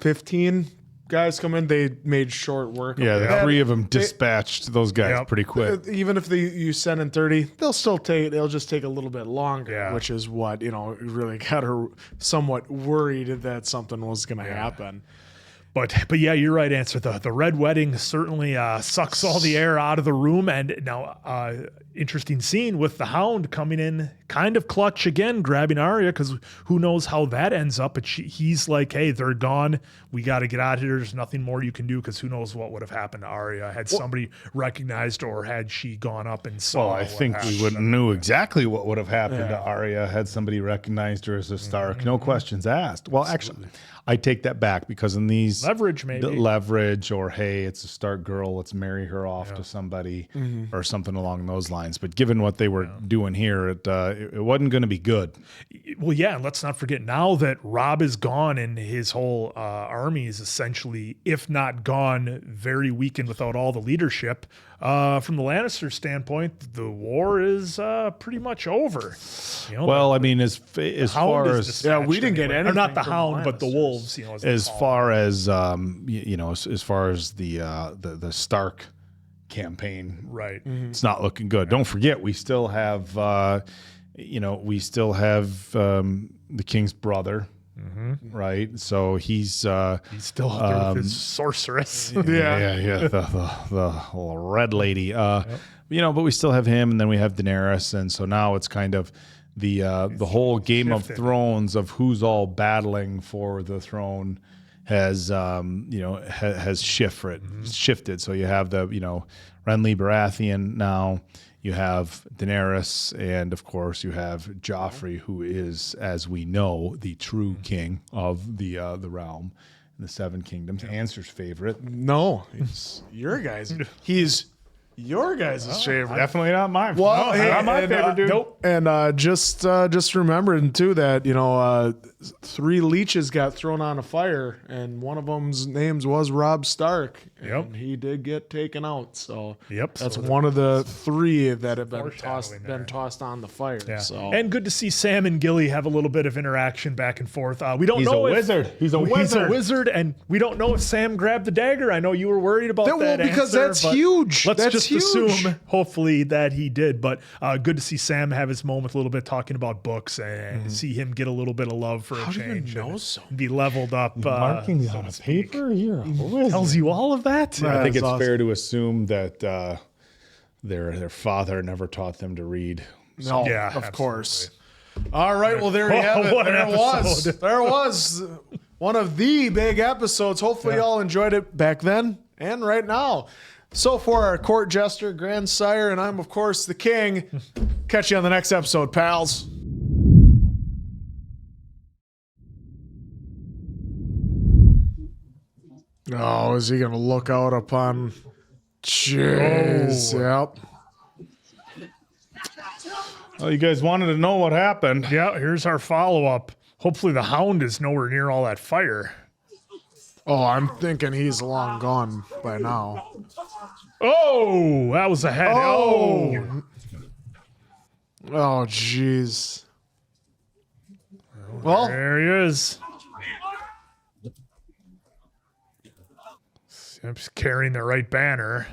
15 guys come in, they made short work. Yeah, the three of them dispatched those guys pretty quick. Even if you send in 30, they'll just take a little bit longer, which is what, really got her somewhat worried that something was going to happen. But yeah, you're right, Answer. The Red Wedding certainly sucks all the air out of the room. And now, interesting scene with the Hound coming in kind of clutch again, grabbing Arya, because who knows how that ends up. But he's like, hey, they're gone. We got to get out of here. There's nothing more you can do, because who knows what would have happened to Arya had somebody recognized, or had she gone up and saw. Well, I think we wouldn't knew exactly what would have happened to Arya had somebody recognized her as a Stark. No questions asked. Well, actually, I take that back, because in these leverage, or hey, it's a Stark girl, let's marry her off to somebody or something along those lines. But given what they were doing here, it wasn't going to be good. Well, yeah, and let's not forget, now that Robb is gone and his whole army is essentially, if not gone, very weakened without all the leadership. From the Lannister standpoint, the war is pretty much over. Well, I mean, as far as we didn't get anything. Or not the Hound, but the wolves. As far as as far as the Stark campaign, right? It's not looking good. Don't forget, we still have the king's brother. Right, so he's still out there with his sorceress. The red lady. But we still have him, and then we have Daenerys, and so now it's kind of the whole Game of Thrones of who's all battling for the throne has shifted. So you have the Renly Baratheon now. You have Daenerys, and of course you have Joffrey, who is, as we know, the true king of the realm and the Seven Kingdoms. Answer's favorite. No, it's your guys. He's your guys' favorite. Definitely not mine. Well, not my favorite, dude. Nope. And just remembering too that 3 leeches got thrown on a fire, and one of them's names was Robb Stark. And he did get taken out. So that's one of the 3 that have been tossed on the fire. Yeah. So and good to see Sam and Gilly have a little bit of interaction back and forth. We don't He's know a if wizard. He's a wizard, and we don't know if Sam grabbed the dagger. I know you were worried about that. Because answer, that's but huge. Let's That's just huge. assume, hopefully, that he did. But good to see Sam have his moment a little bit talking about books, and see him get a little bit of love for a change. You know so? Be leveled up. Markings on a paper? You're a wizard. Tells you all of that? I think it's fair to assume that their father never taught them to read. No, Yeah, of absolutely. course. All right, well, there you have it. What an There was one of the big episodes. Hopefully y'all enjoyed it back then and right now. So for our court jester, grandsire, and I'm, of course, the king. Catch you on the next episode, pals. Oh, is he going to look out upon... Jeez, yep. Well, you guys wanted to know what happened. Yeah, here's our follow-up. Hopefully the Hound is nowhere near all that fire. Oh, I'm thinking he's long gone by now. Oh, that was a head. Oh, jeez. Well, there he is. I'm just carrying the right banner,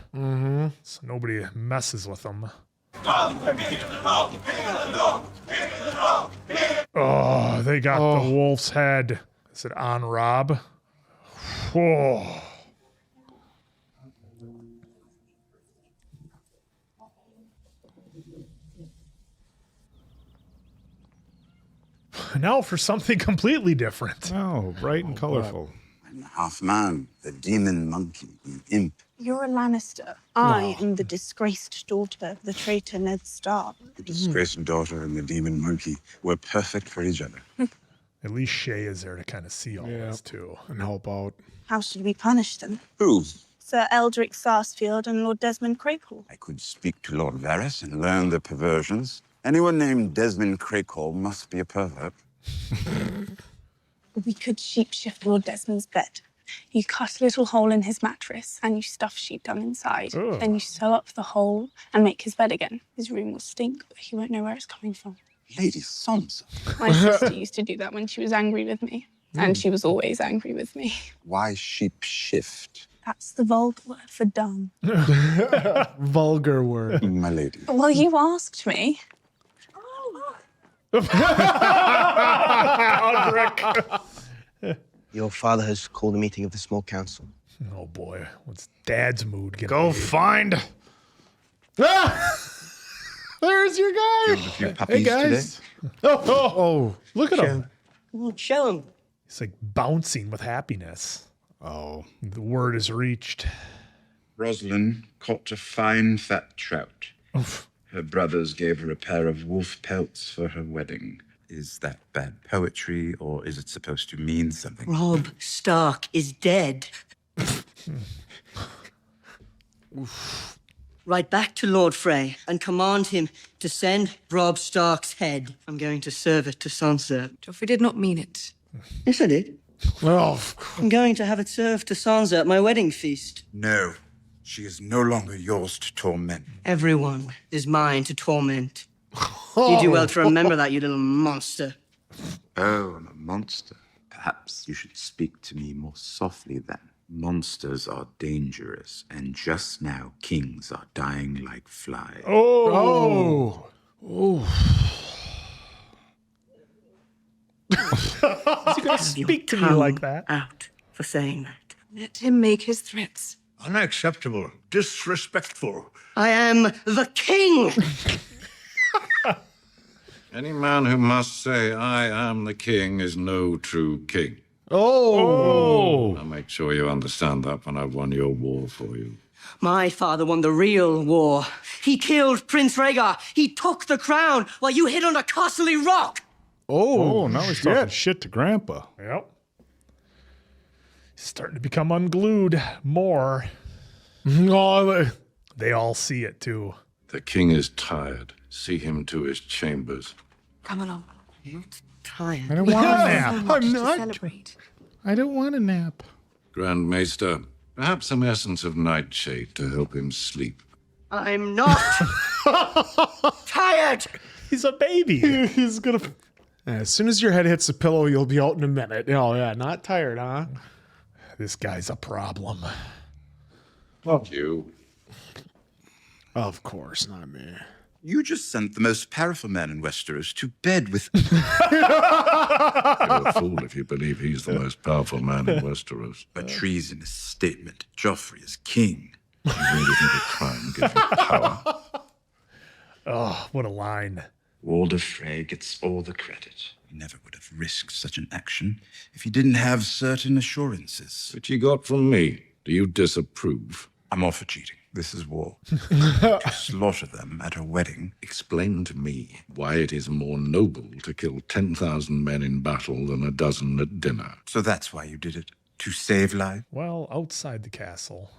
so nobody messes with them. Oh, they got the wolf's head. Is it on Rob? Whoa. Now for something completely different. Oh, bright and colorful. I'm half man, the demon monkey, the imp. You're a Lannister. I am the disgraced daughter of the traitor Ned Stark. The disgraced daughter and the demon monkey were perfect for each other. At least Shay is there to kind of see all this too. And help out. How should we punish them? Who? Sir Eldrick Sarsfield and Lord Desmond Craycall. I could speak to Lord Varys and learn the perversions. Anyone named Desmond Craycall must be a pervert. We could sheep-shift Lord Desmond's bed. You cut a little hole in his mattress and you stuff sheep dung inside. Ugh. Then you sew up the hole and make his bed again. His room will stink, but he won't know where it's coming from. Lady Sansa. My sister used to do that when she was angry with me. And she was always angry with me. Why sheep shift? That's the vulgar word for dumb. Vulgar word. My lady. Well, you asked me. Your father has called a meeting of the small council. Oh boy, what's Dad's mood gonna Go be? find. There's your guy. Killed a few puppies Hey guys. today. Oh, look at him. Well, show him. He's like bouncing with happiness. Oh, The word is reached. Rosalind caught a fine fat trout. Oof. Her brothers gave her a pair of wolf pelts for her wedding. Is that bad poetry, or is it supposed to mean something? Robb Stark is dead. Write back to Lord Frey and command him to send Robb Stark's head. I'm going to serve it to Sansa. Joffrey did not mean it. Yes, I did. Oh, I'm going to have it served to Sansa at my wedding feast. No, she is no longer yours to torment. Everyone is mine to torment. You do well to remember that, you little monster. Oh, I'm a monster. Perhaps you should speak to me more softly then. Monsters are dangerous, and just now kings are dying like flies. Oh. Is he going to speak to me like that? Out for saying that. Let him make his threats. Unacceptable. Disrespectful. I am the king! Any man who must say, I am the king, is no true king. Oh. I'll make sure you understand that when I've won your war for you. My father won the real war. He killed Prince Rhaegar. He took the crown while you hid under Castle Rock. Oh, now he's talking shit to Grandpa. Yep. He's starting to become unglued more. Oh, They all see it too. The king is tired. See him to his chambers. Come along. Tired. I don't want a nap. So much to celebrate. I don't want a nap. Grand Maester, perhaps some essence of nightshade to help him sleep. I'm not tired. He's a baby. He's gonna. As soon as your head hits the pillow, you'll be out in a minute. Oh yeah, not tired, huh? This guy's a problem. You. Of course, not me. You just sent the most powerful man in Westeros to bed with... You're a fool if you believe he's the most powerful man in Westeros. A treasonous statement. Joffrey is king. You really think a crime gives you power? Oh, what a line. Walder Frey gets all the credit. He never would have risked such an action if he didn't have certain assurances. Which you got from me. Do you disapprove? I'm all for cheating. This is war. To slaughter them at a wedding. Explain to me why it is more noble to kill 10,000 men in battle than a dozen at dinner. So that's why you did it? To save lives? Well, outside the castle.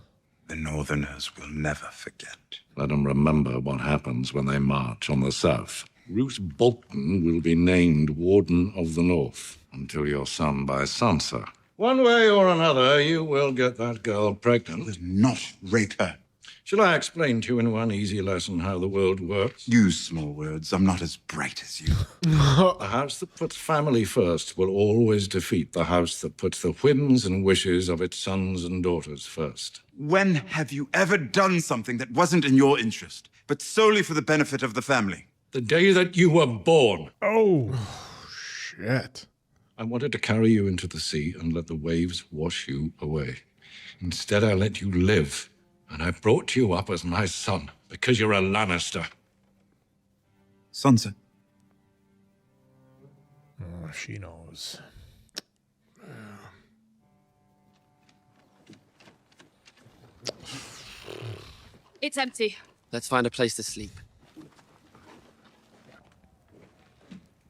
The Northerners will never forget. Let them remember what happens when they march on the south. Roose Bolton will be named Warden of the North until your son by Sansa. One way or another, you will get that girl pregnant. You will not rape her. Shall I explain to you in one easy lesson how the world works? Use small words. I'm not as bright as you. The house that puts family first will always defeat the house that puts the whims and wishes of its sons and daughters first. When have you ever done something that wasn't in your interest, but solely for the benefit of the family? The day that you were born. Oh, shit. I wanted to carry you into the sea and let the waves wash you away. Instead, I let you live, and I brought you up as my son because you're a Lannister. Sansa. Oh, she knows. It's empty. Let's find a place to sleep.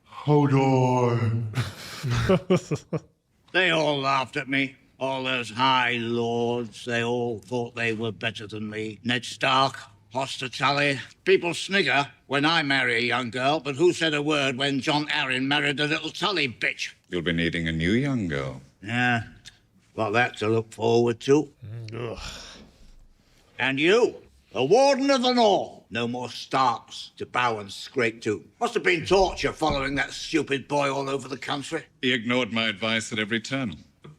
Hodor. They all laughed at me. All those high lords, they all thought they were better than me. Ned Stark, Hoster Tully. People snigger when I marry a young girl, but who said a word when John Arryn married a little Tully bitch? You'll be needing a new young girl. Yeah, got that to look forward to. Ugh. And you, the Warden of the North. No more Starks to bow and scrape to. Must have been torture following that stupid boy all over the country. He ignored my advice at every turn.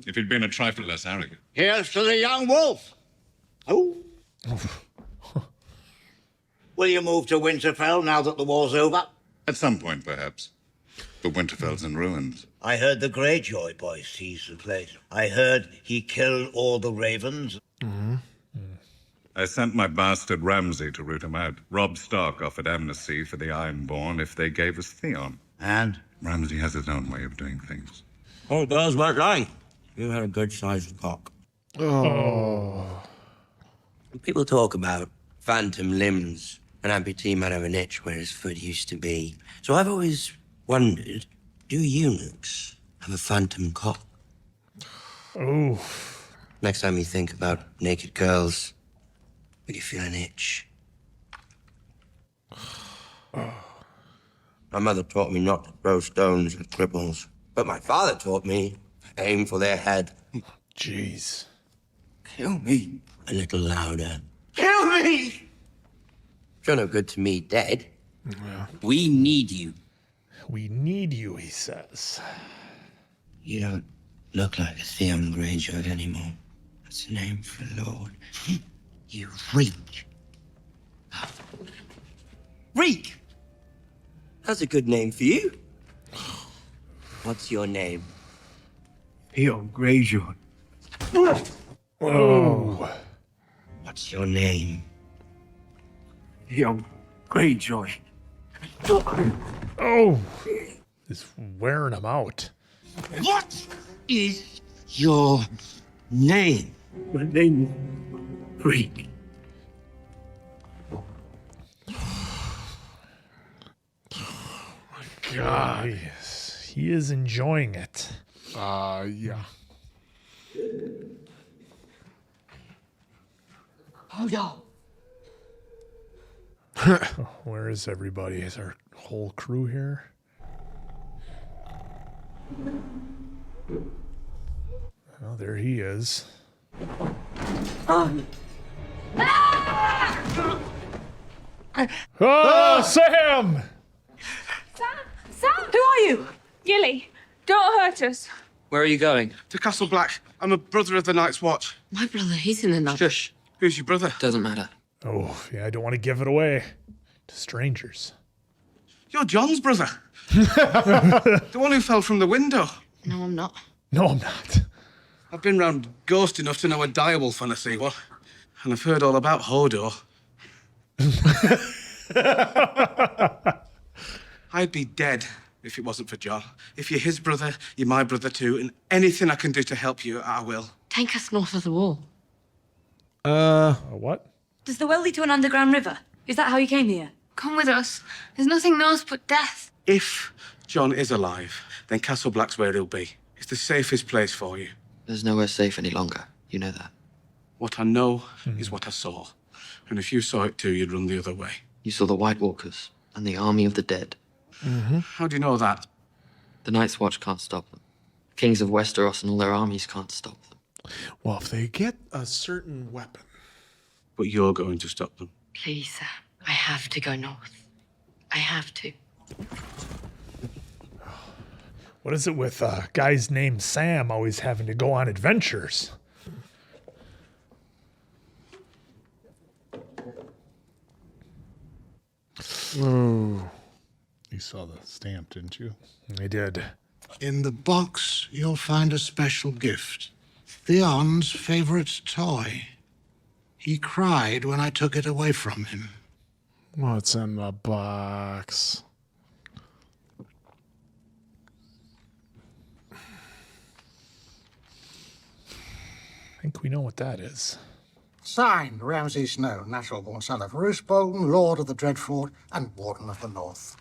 If he'd been a trifle less arrogant. Here's to the young wolf. Oh. Will you move to Winterfell now that the war's over? At some point, perhaps. But Winterfell's in ruins. I heard the Greyjoy boy seized the place. I heard he killed all the ravens. I sent my bastard Ramsay to root him out. Robb Stark offered amnesty for the Ironborn if they gave us Theon. And? Ramsay has his own way of doing things. Oh, girls were right. You had a good-sized cock. Oh. People talk about phantom limbs. An amputee might have an itch where his foot used to be. So I've always wondered, do eunuchs have a phantom cock? Oh. Next time you think about naked girls, will you feel an itch? My mother taught me not to throw stones at cripples, but my father taught me aim for their head. Jeez. Kill me. A little louder. Kill me! You're no good to me dead. Yeah. We need you. We need you, he says. You don't look like a Theon Greyjoy anymore. That's a name for a lord. You reek. Reek! That's a good name for you. What's your name? Theon Greyjoy. Oh. What's your name? Theon Greyjoy. Oh. It's wearing him out. What is your name? My name is Reek. God, he is enjoying it. Yeah. Oh no. Where is everybody? Is our whole crew here? Oh, there he is. Oh, Sam! Sam, who are you? Gilly, don't hurt us. Where are you going? To Castle Black. I'm a brother of the Night's Watch. My brother, he's in the night. Shush. Who's your brother? Doesn't matter. Oh, yeah, I don't want to give it away to strangers. You're John's brother. The one who fell from the window. No, I'm not. No, I'm not. I've been round ghost enough to know a direwolf when I see one. And I've heard all about Hodor. I'd be dead if it wasn't for Jon. If you're his brother, you're my brother too, and anything I can do to help you, I will. Take us north of the wall. What? Does the well lead to an underground river? Is that how you came here? Come with us. There's nothing north but death. If Jon is alive, then Castle Black's where he'll be. It's the safest place for you. There's nowhere safe any longer. You know that. What I know is what I saw. And if you saw it too, you'd run the other way. You saw the White Walkers and the army of the dead. How do you know that? The Night's Watch can't stop them. Kings of Westeros and all their armies can't stop them. Well, if they get a certain weapon. But you're going to stop them. Please, sir. I have to go north. I have to. What is it with guys named Sam always having to go on adventures? Oh. You saw the stamp, didn't you? I did. In the box, you'll find a special gift. Theon's favorite toy. He cried when I took it away from him. What's in the box? I think we know what that is. Signed, Ramsay Snow, natural-born son of Roose Bolton, Lord of the Dreadfort, and Warden of the North.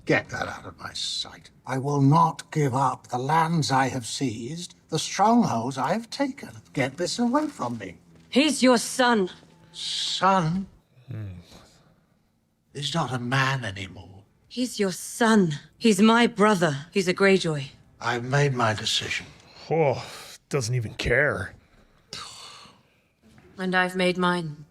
Get that out of my sight. I will not give up the lands I have seized, the strongholds I have taken. Get this away from me. He's your son. Son? He's not a man anymore. He's your son. He's my brother. He's a Greyjoy. I've made my decision. Oh, doesn't even care. And I've made mine.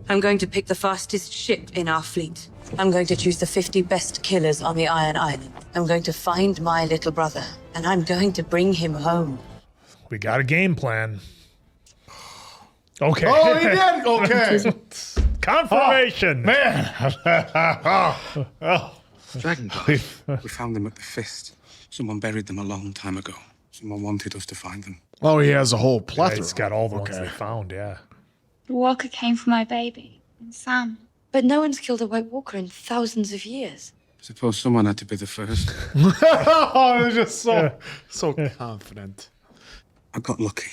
I'm going to pick the fastest ship in our fleet. I'm going to choose the 50 best killers on the Iron Island. I'm going to find my little brother, and I'm going to bring him home. We got a game plan. Okay. Oh, he did? Okay. Confirmation. Oh, man. We found them at the Fist. Someone buried them a long time ago. Someone wanted us to find them. Oh, he has a whole Yeah, plethora. he's got all the ones they found, yeah. The walker came for my baby, and Sam. But no one's killed a White Walker in thousands of years. Suppose someone had to be the first. Oh, they're just so confident. I got lucky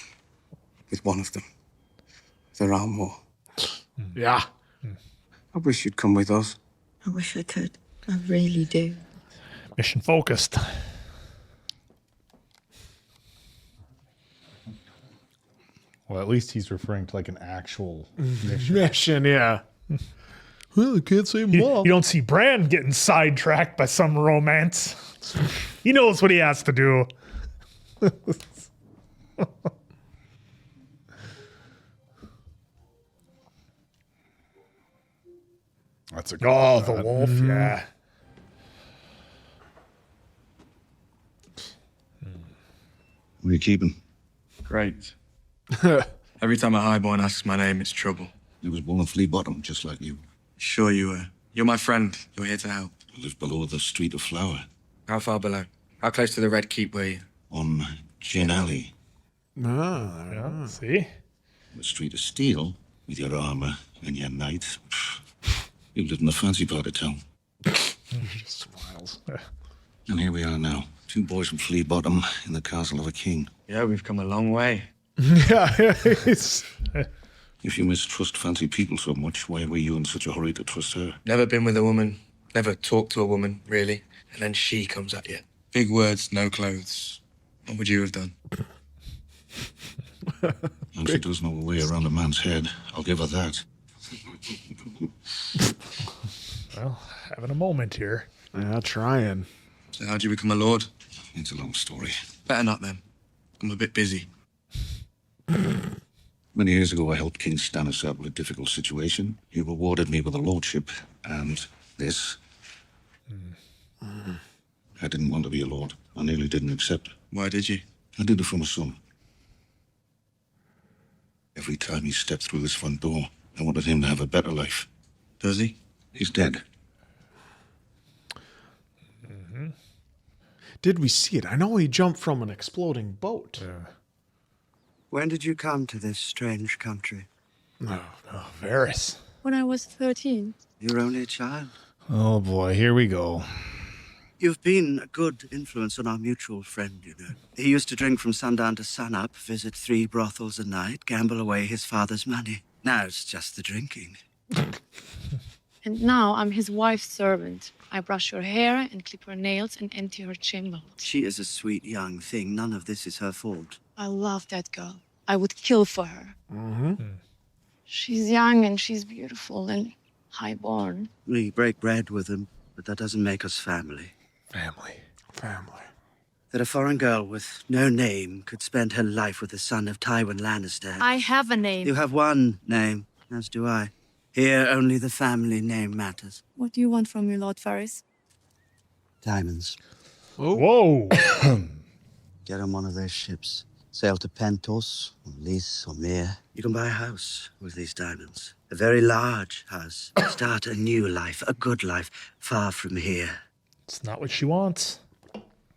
with one of them. There are more. Yeah. I wish you'd come with us. I wish I could. I really do. Mission focused. Well, at least he's referring to like an actual Mission, yeah. Well, I can't say You, mom. you don't see Bran getting sidetracked by some romance. He knows what he has to do. That's a Oh, the wolf, yeah. What are you keeping? Great. Every time a highborn asks my name, it's trouble. It was born of Flea Bottom, just like you. Sure you were. You're my friend. You're here to help. I live below the Street of Flower, How far below? How close to the Red Keep were you? on Gin Alley. Yeah, see? The Street of Steel, with your armor and your knights. You lived in the fancy part of town. Just smiles. And here we are now, two boys from Flea Bottom in the castle of a king. Yeah, we've come a long way. Yeah, it's... If you mistrust fancy people so much, why were you in such a hurry to trust her? Never been with a woman. Never talked to a woman, really. And then she comes at you. Big words, no clothes. What would you have done? And she does know a way around a man's head. I'll give her that. Well, having a moment here. Yeah, trying. So how'd you become a lord? It's a long story. Better not then. I'm a bit busy. Many years ago, I helped King Stannis out with a difficult situation. He rewarded me with a lordship and this. I didn't want to be a lord. I nearly didn't accept. Why did you? I did it for my son. Every time he stepped through this front door, I wanted him to have a better life. Does he? He's dead. Did we see it? I know he jumped from an exploding boat. When did you come to this strange country? Varys. When I was 13. You were only a child. Oh boy, here we go. You've been a good influence on our mutual friend, you know. He used to drink from sundown to sunup, visit 3 brothels a night, gamble away his father's money. Now it's just the drinking. And now I'm his wife's servant. I brush her hair and clip her nails and empty her chamber. She is a sweet young thing. None of this is her fault. I love that girl. I would kill for her. Mm-hmm. She's young and she's beautiful and high-born. We break bread with them, but that doesn't make us family. Family. That a foreign girl with no name could spend her life with the son of Tywin Lannister. I have a name. You have one name, as do I. Here, only the family name matters. What do you want from me, Lord Varys? Diamonds. Whoa. Get on one of those ships. Sail to Pentos, or Lys, or Mere. You can buy a house with these diamonds. A very large house. Start a new life, a good life, far from here. It's not what she wants.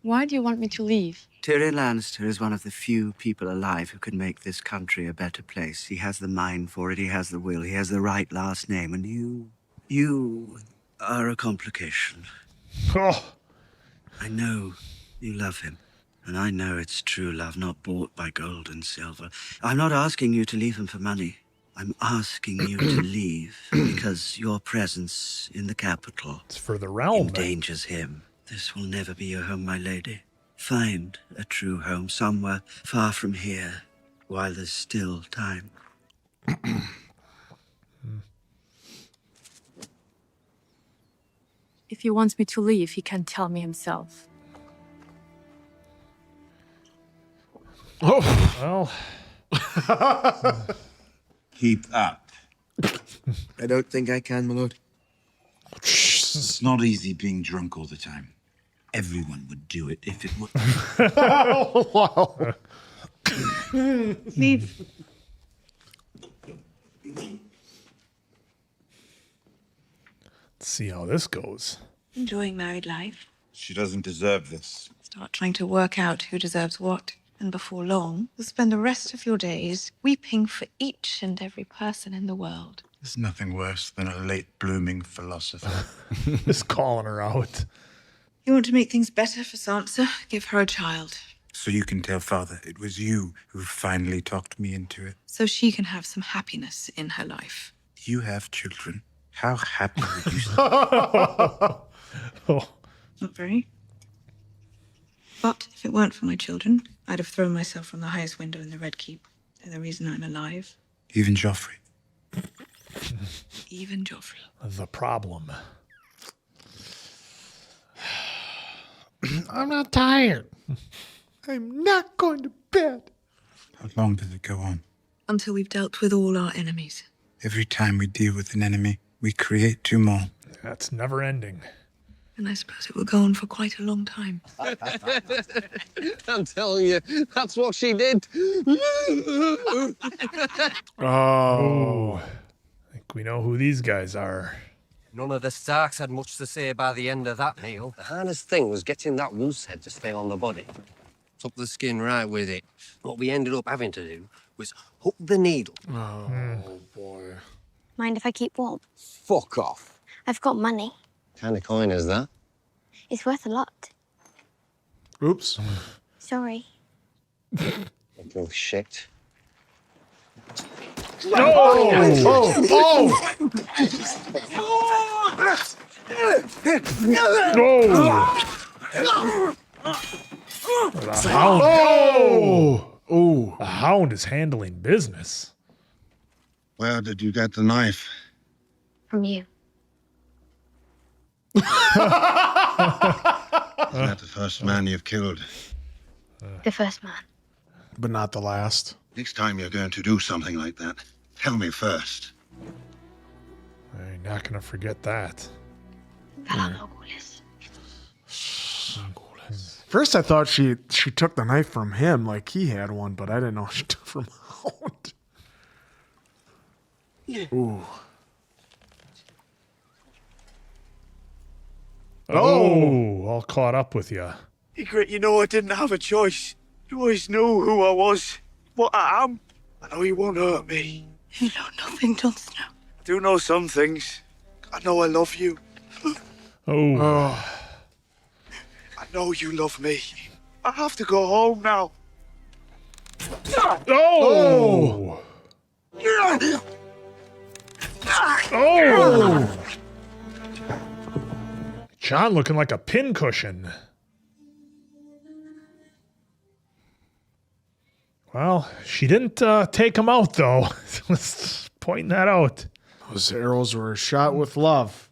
Why do you want me to leave? Tyrion Lannister is one of the few people alive who can make this country a better place. He has the mind for it, he has the will, he has the right last name, and you are a complication. Oh. I know you love him, and I know it's true love, not bought by gold and silver. I'm not asking you to leave him for money. I'm asking you to leave because your presence in the capital it's for the realm endangers him. This will never be your home, my lady. Find a true home somewhere far from here while there's still time. If he wants me to leave, he can tell me himself. Oh, well. Keep up. I don't think I can, my lord. It's not easy being drunk all the time. Everyone would do it if it were. Wow. Leave. Let's see how this goes. Enjoying married life. She doesn't deserve this. Start trying to work out who deserves what. And before long, you'll spend the rest of your days weeping for each and every person in the world. There's nothing worse than a late-blooming philosopher. Just calling her out. You want to make things better for Sansa? Give her a child. So you can tell Father it was you who finally talked me into it. So she can have some happiness in her life. You have children. How happy would you Not very. But if it weren't for my children, I'd have thrown myself from the highest window in the Red Keep. They're the reason I'm alive. Even Joffrey. Even Joffrey. The problem. I'm not tired. I'm not going to bed. How long does it go on? Until we've dealt with all our enemies. Every time we deal with an enemy, we create 2 more. That's never ending. And I suppose it will go on for quite a long time. I'm telling you, that's what she did. Oh. I think we know who these guys are. None of the Starks had much to say by the end of that meal. The hardest thing was getting that wolf's head to stay on the body. Took the skin right with it. What we ended up having to do was hook the needle. Oh, boy. Mind if I keep warm? Fuck off. I've got money. What kind of coin is that? It's worth a lot. Oops. Sorry. Little shit. The hound. Oh! The hound is handling business. Where did you get the knife? From you. Is that the first man you've killed? The first man. But not the last. Next time you're going to do something like that, tell me first. I'm not going to forget that. First, I thought she took the knife from him, like he had one, but I didn't know she took from Hound. Ooh. Oh, all caught up with you. Ygritte, you know I didn't have a choice. You always knew who I was, what I am. I know you won't hurt me. You know nothing, Jon Snow. I do know some things. I know I love you. Oh. I know you love me. I have to go home now. Oh! Oh! Jon looking like a pincushion. Well, she didn't take him out, though. Let's point that out. Those arrows were shot with love.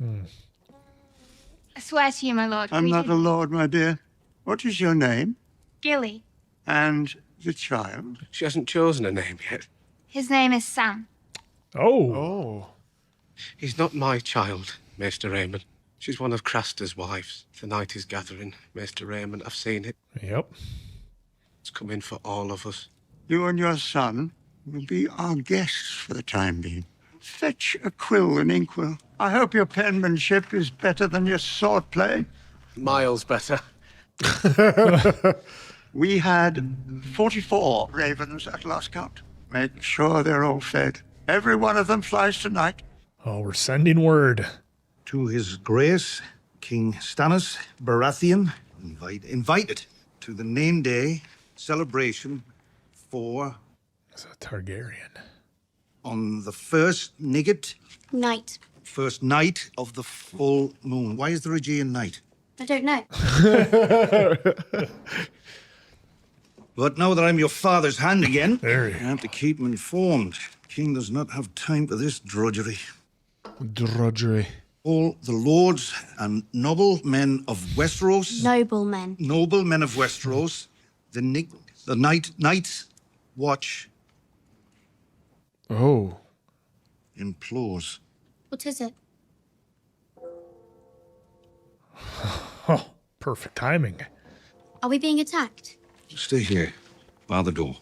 I swear to you, my lord. I'm not a lord, my dear. What is your name? Gilly. And the child? She hasn't chosen a name yet. His name is Sam. Oh. He's not my child, Maester Raymond. She's one of Craster's wives. The night is gathering, Maester Raymond. I've seen it. Yep. It's coming for all of us. You and your son will be our guests for the time being. Fetch a quill and inkwell. I hope your penmanship is better than your swordplay. Miles better. We had 44 ravens at last count. Make sure they're all fed. Every one of them flies tonight. Oh, we're sending word. To His Grace, King Stannis Baratheon, invited to the name day celebration for... It's a Targaryen. On the first night. Night. First night of the full moon. Why is there a G in night? I don't know. But now that I'm your father's hand again, I have to keep him informed. King does not have time for this drudgery. Drudgery. All the lords and noble men of Westeros. Noble men. Noble men of Westeros. The Night's Watch. Oh. Implores. What is it? Oh, perfect timing. Are we being attacked? Stay here, by the door.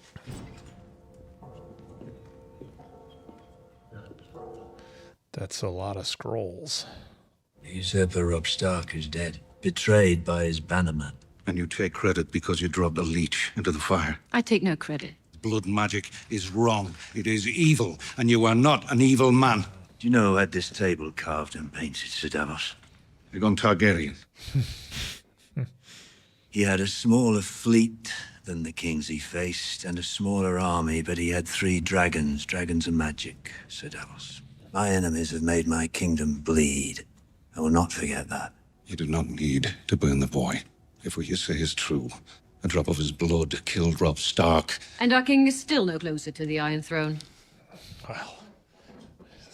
That's a lot of scrolls. Usurper Robb Stark is dead, betrayed by his bannerman. And you take credit because you dropped a leech into the fire. I take no credit. Blood magic is wrong. It is evil, and you are not an evil man. Do you know who had this table carved and painted, Sir Davos? Aegon Targaryen. He had a smaller fleet than the kings he faced, and a smaller army, but he had 3 dragons. Dragons are magic, Sir Davos. My enemies have made my kingdom bleed. I will not forget that. You do not need to burn the boy. If what you say is true, a drop of his blood killed Robb Stark. And our king is still no closer to the Iron Throne. Well,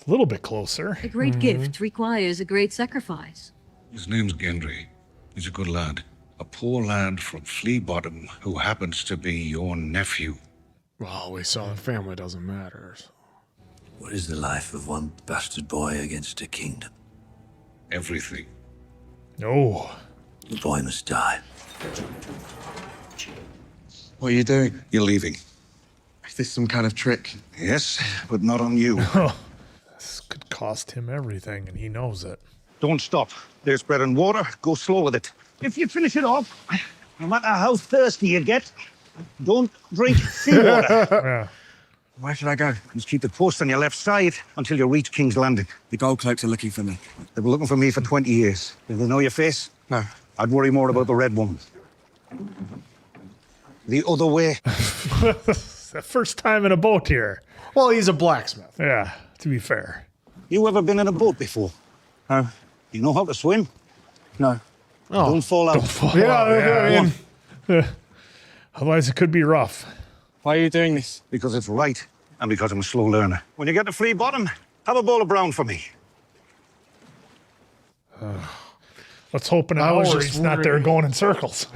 a little bit closer. A great gift requires a great sacrifice. His name's Gendry. He's a good lad. A poor lad from Flea Bottom who happens to be your nephew. Well, we saw the family doesn't matter. So. What is the life of one bastard boy against a kingdom? Everything. No. The boy must die. What are you doing? You're leaving. Is this some kind of trick? Yes, but not on you. This could cost him everything, and he knows it. Don't stop. There's bread and water. Go slow with it. If you finish it off, no matter how thirsty you get, don't drink seawater. Yeah. Where should I go? Just keep the post on your left side until you reach King's Landing. The gold cloaks are looking for me. They've been looking for me for 20 years. Do they know your face? No. I'd worry more about the red one. The other way. The first time in a boat here. Well, he's a blacksmith. Yeah, to be fair. You ever been in a boat before? No. You know how to swim? No. Oh. Don't fall out. Don't fall out. I mean, otherwise it could be rough. Why are you doing this? Because it's right, and because I'm a slow learner. When you get to Flea Bottom, have a bowl of brown for me. Let's hope in an hour he's not there going in circles.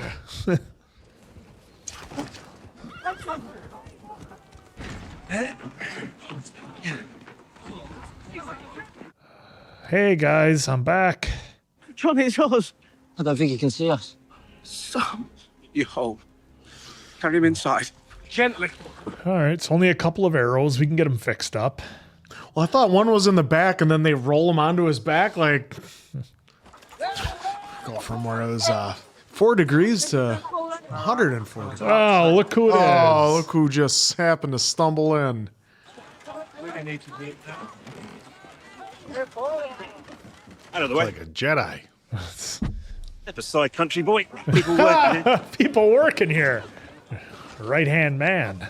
Hey guys, I'm back. John, it's us. I don't think he can see us. Sam, you hold. Carry him inside. Gently. All right, it's only a couple of arrows. We can get him fixed up. Well, I thought one was in the back, and then they roll him onto his back, like go from where it was 4 degrees to 104 degrees. Oh, look who it is. Oh, look who just happened to stumble in. Out of the way. Like a Jedi. Step aside, country boy. People working here. People working here. Right-hand man.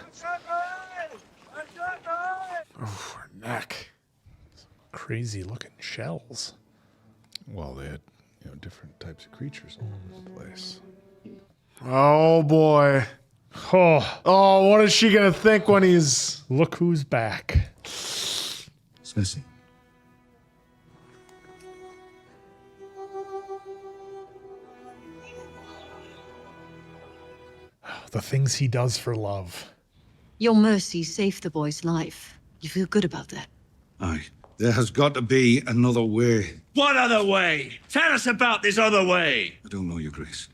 Oh, her neck. Crazy looking shells. Well, they had different types of creatures all over the place. Oh boy. Oh, what is she gonna think when he's... Look who's back. Cersei. The things he does for love. Your mercy saved the boy's life. You feel good about that? Aye. There has got to be another way. What other way? Tell us about this other way. I don't know, Your Grace.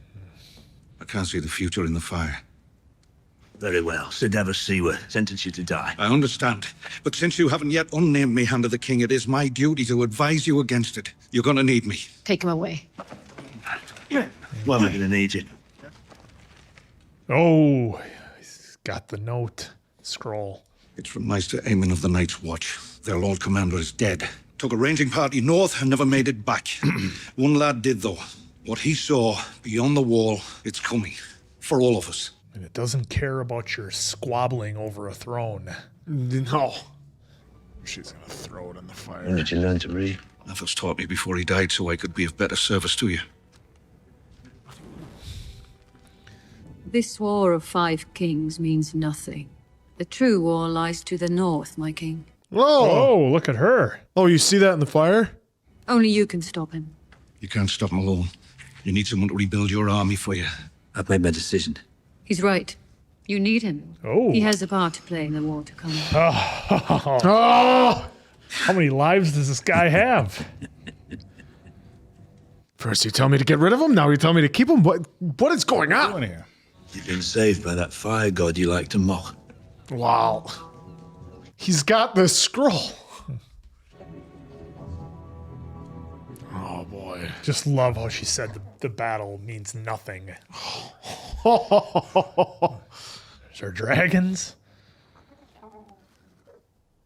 I can't see the future in the fire. Very well. Sir Davos Seaworth sentence you to die. I understand. But since you haven't yet unnamed me Hand of the King, it is my duty to advise you against it. You're gonna need me. Take him away. Well, we're gonna need you. Oh, he's got the note. Scroll. It's from Maester Aemon of the Night's Watch. Their Lord Commander is dead. Took a ranging party north and never made it back. One lad did, though. What he saw beyond the wall, it's coming. For all of us. And it doesn't care about your squabbling over a throne. No. She's gonna throw it in the fire. When did you learn to read? Davos taught me before he died so I could be of better service to you. This war of 5 kings means nothing. The true war lies to the north, my king. Whoa! Oh, look at her. Oh, you see that in the fire? Only you can stop him. You can't stop him alone. You need someone to rebuild your army for you. I've made my decision. He's right. You need him. Oh. He has a part to play in the war to come. Oh! How many lives does this guy have? First you tell me to get rid of him, now you tell me to keep him. What is going on here? You've been saved by that fire god you like to mock. Wow. He's got the scroll. Oh boy. Just love how she said the battle means nothing. Is there dragons?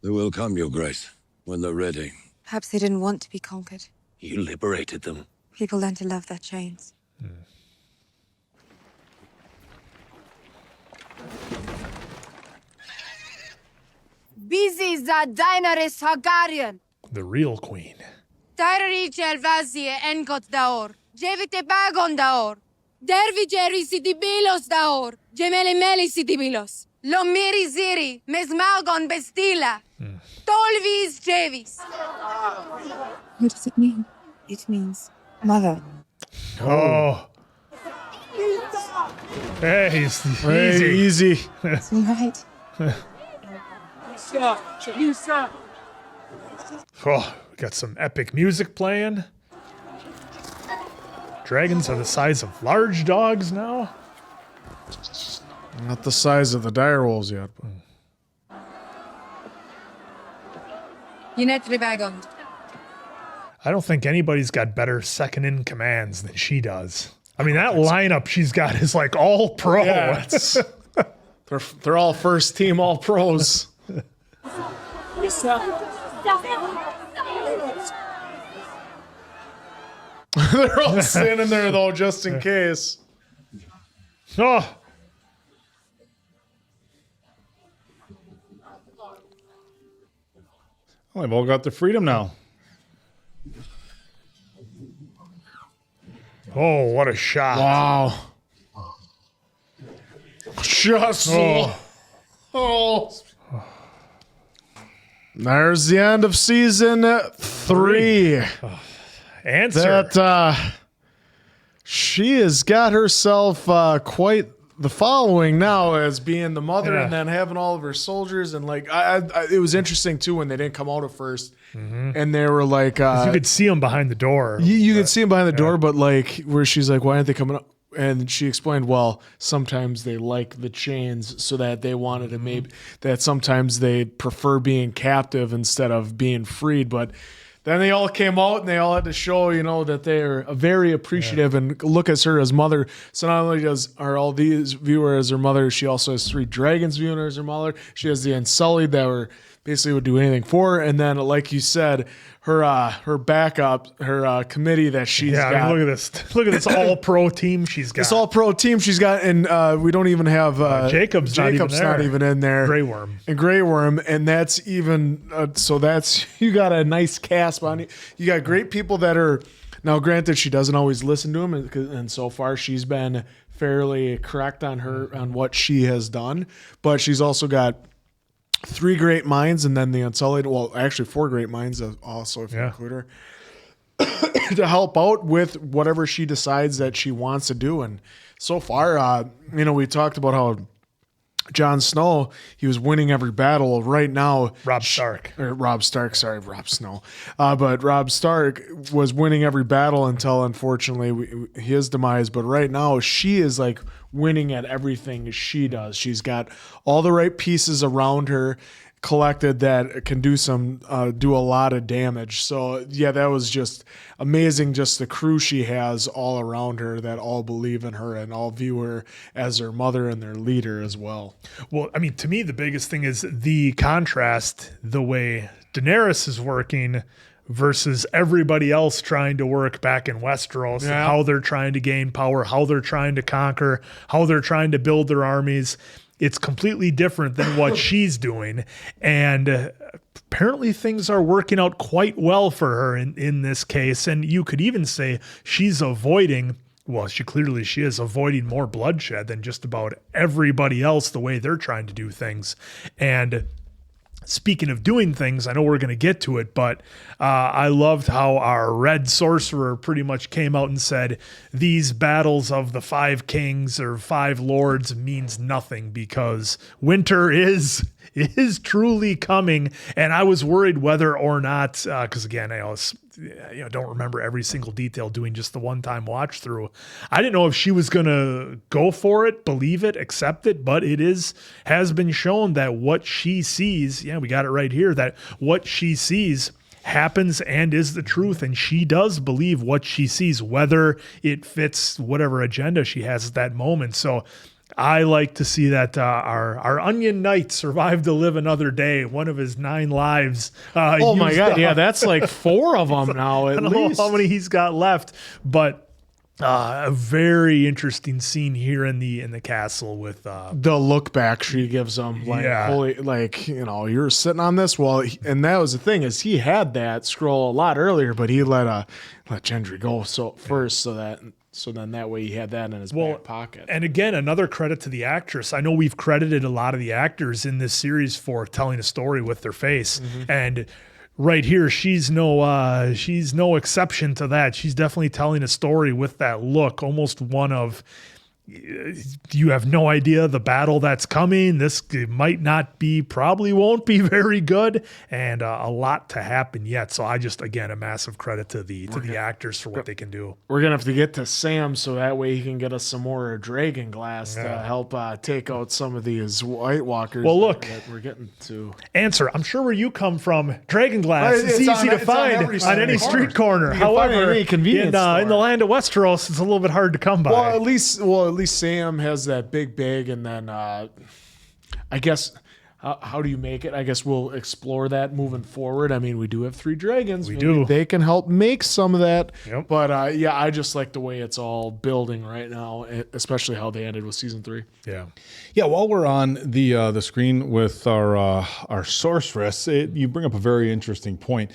They will come, Your Grace, when they're ready. Perhaps they didn't want to be conquered. You liberated them. People learn to love their chains. Busy za Daenerys Targaryen. The real queen. Tyrrice Elvasie Enkot daor. Jevite Bagon daor. Dervigeri Sitibilos daor. Gemele Meli Sitibilos. Lomiri Ziri. Mesmalgon Bestila. Tolvis Jevis. What does it mean? It means mother. Oh. Hey, easy. It's all right. Oh, we got some epic music playing. Dragons are the size of large dogs now. Not the size of the direwolves yet. Yinetri Bagon. I don't think anybody's got better second in commands than she does. I mean, that lineup she's got is like all pro. Yeah, they're all first team, all pros. They're all standing there though, just in case. Oh. Well, they've all got their freedom now. Oh, what a shot. Wow. Just oh. There's the end of season 3. Answer. That she has got herself quite the following now as being the mother and then having all of her soldiers. And like, it was interesting too when they didn't come out at first. And they were like, you could see them behind the door. You could see them behind the door, but like, where she's like, why aren't they coming up? And she explained, well, sometimes they like the chains so that they wanted to maybe that sometimes they prefer being captive instead of being freed. But then they all came out and they all had to show, you know, that they're very appreciative and look at her as mother. So not only are all these view her as her mother, she also has 3 dragons viewing her as her mother. She has the Unsullied that were basically would do anything for her. And then, like you said, her backup, her committee that she's got. I mean, look at this all-pro team she's got. This all-pro team she's got, and we don't even have Jacob's not even in there. Grey Worm, and that's even so. That's you got a nice cast on you. You got great people that are now. Granted, she doesn't always listen to him, and so far she's been fairly correct on what she has done. But she's also got 3 great minds, and then the Unsullied. Well, actually 4 great minds also, if you include her, to help out with whatever she decides that she wants to do. And so far, we talked about how Jon Snow, he was winning every battle. Right now, Robb Stark, Robb Snow. But Robb Stark was winning every battle until, unfortunately, his demise. But right now, she is like winning at everything she does. She's got all the right pieces around her collected that can do a lot of damage. So yeah, that was just amazing. Just the crew she has all around her that all believe in her and all view her as their mother and their leader as well. Well, I mean, to me, the biggest thing is the contrast, the way Daenerys is working versus everybody else trying to work back in Westeros, and how they're trying to gain power, how they're trying to conquer, how they're trying to build their armies. It's completely different than what she's doing. And apparently things are working out quite well for her in this case. And you could even say she's avoiding, well, she is avoiding more bloodshed than just about everybody else, the way they're trying to do things. And speaking of doing things, I know we're going to get to it, but I loved how our Red Sorcerer pretty much came out and said, these battles of the 5 kings or 5 lords means nothing because winter is truly coming. And I was worried whether or not, because again, I don't remember every single detail doing just the one-time watch through. I didn't know if she was going to go for it, believe it, accept it, but has been shown that what she sees, we got it right here, that what she sees happens and is the truth. And she does believe what she sees, whether it fits whatever agenda she has at that moment. So I like to see that our Onion Knight survived to live another day. One of his 9 lives. Oh my God. Up. Yeah, that's like 4 of them now at least. I don't know how many he's got left, but a very interesting scene here in the castle with the look back she gives him. You're sitting on this. Well, and that was the thing is he had that scroll a lot earlier, but he let Gendry go first so then that way he had that in his back pocket. And again, another credit to the actress. I know we've credited a lot of the actors in this series for telling a story with their face. Mm-hmm. And right here, she's no exception to that. She's definitely telling a story with that look, almost one of, you have no idea the battle that's coming. This probably won't be very good, and a lot to happen yet. So again, a massive credit to the actors for what they can do. We're gonna have to get to Sam so that way he can get us some more dragon glass to help take out some of these White Walkers. Well, look, that we're getting to. Answer. I'm sure where you come from, dragon glass is easy to find on any street corner. However, in the land of Westeros, it's a little bit hard to come by. Well, at least Sam has that big bag, and then I guess how do you make it? I guess we'll explore that moving forward. I mean, we do have 3 dragons. Maybe they can help make some of that. Yep. But I just like the way it's all building right now, especially how they ended with season 3. Yeah. While we're on the screen with our sorceress, you bring up a very interesting point.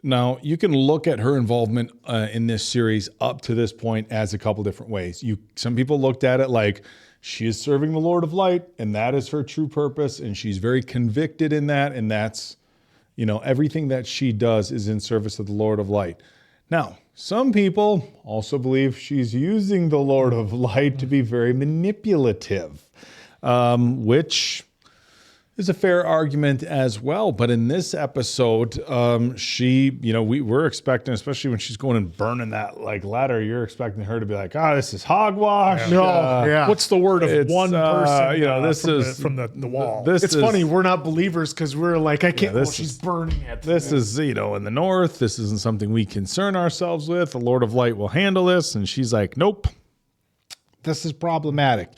Now, you can look at her involvement in this series up to this point as a couple different ways. Some people looked at it like she is serving the Lord of Light, and that is her true purpose, and she's very convicted in that, and that's, everything that she does is in service of the Lord of Light. Now, some people also believe she's using the Lord of Light to be very manipulative, which is a fair argument as well. But in this episode, we're expecting, especially when she's going and burning that ladder, you're expecting her to be like, this is hogwash. What's the word of one person? This is from the wall. It's funny. We're not believers because we're like, I can't. She's burning it. This is in the north. This isn't something we concern ourselves with. The Lord of Light will handle this, and she's like, nope. This is problematic.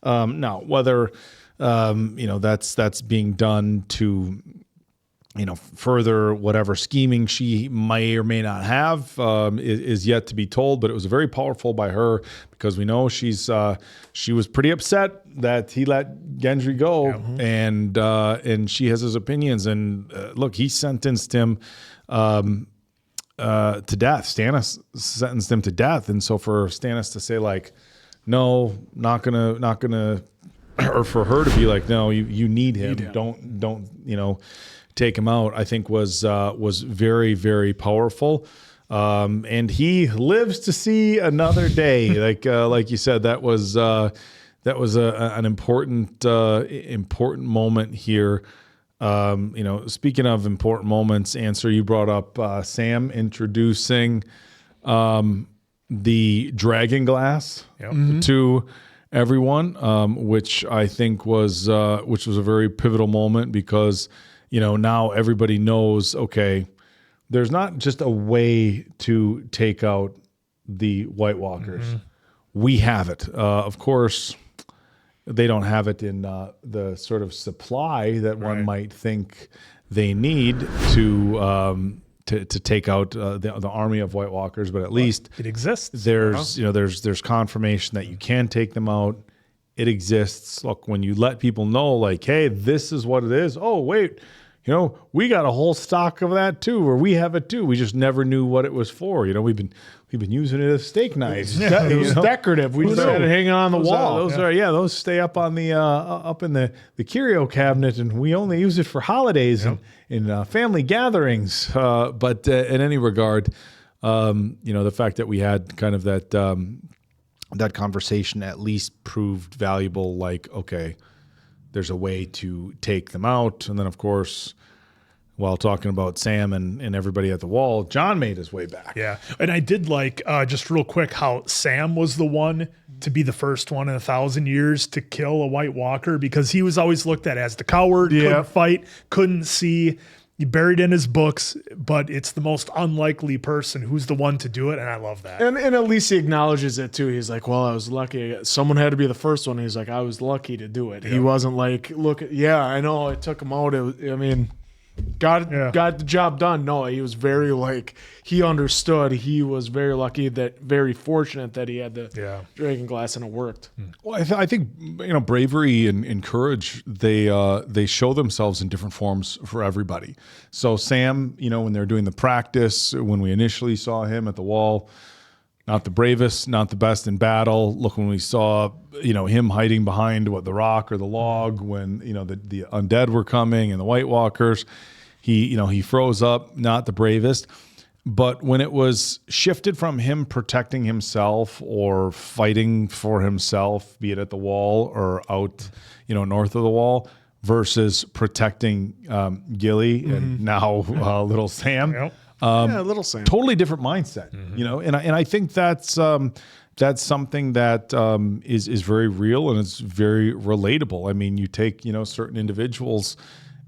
Now, whether that's being done to further whatever scheming she may or may not have is yet to be told. But it was very powerful by her because we know she was pretty upset that he let Gendry go, and she has his opinions. And look, he sentenced him to death. Stannis sentenced him to death, and so for Stannis to say like, no, not gonna, or for her to be like, no, you need him. Don't take him out, I think was very, very powerful. And he lives to see another day. Like you said, that was an important moment here. Speaking of important moments, Answer, you brought up Sam introducing the dragon glass to everyone, which I think was a very pivotal moment because now everybody knows, okay, there's not just a way to take out the White Walkers. We have it. Of course, they don't have it in the sort of supply that one might think they need to take out the army of White Walkers, but at least it exists. There's confirmation that you can take them out. It exists. Look, when you let people know, like, hey, this is what it is. Oh, wait, we got a whole stock of that too, or we have it too. We just never knew what it was for. We've been using it as steak knives. It was decorative. We just had it hanging on the wall. Those stay up on the up in the curio cabinet, and we only use it for holidays and in family gatherings. But in any regard, the fact that we had kind of that conversation at least proved valuable. Like, okay, there's a way to take them out. And then, of course, while talking about Sam and everybody at the wall, Jon made his way back. Yeah. And I did like, just real quick, how Sam was the one to be the first one in 1,000 years to kill a White Walker because he was always looked at as the coward, couldn't fight, couldn't see. He buried in his books, but it's the most unlikely person who's the one to do it, and I love that. And at least he acknowledges it too. He's like, well, I was lucky. Someone had to be the first one. He's like, I was lucky to do it. He wasn't like, look, I know I took him out. Got the job done. No, he was very he understood. He was very lucky, very fortunate that he had the dragon glass and it worked. Well, I think bravery and courage, they show themselves in different forms for everybody. So Sam, when they're doing the practice, when we initially saw him at the wall, not the bravest, not the best in battle. Look, when we saw him hiding behind the rock or the log when the undead were coming and the White Walkers, he froze up, not the bravest. But when it was shifted from him protecting himself or fighting for himself, be it at the wall or out north of the wall, versus protecting Gilly and now little Sam. Little Sam. Totally different mindset, and I think that's something that is very real and it's very relatable. I mean, you take certain individuals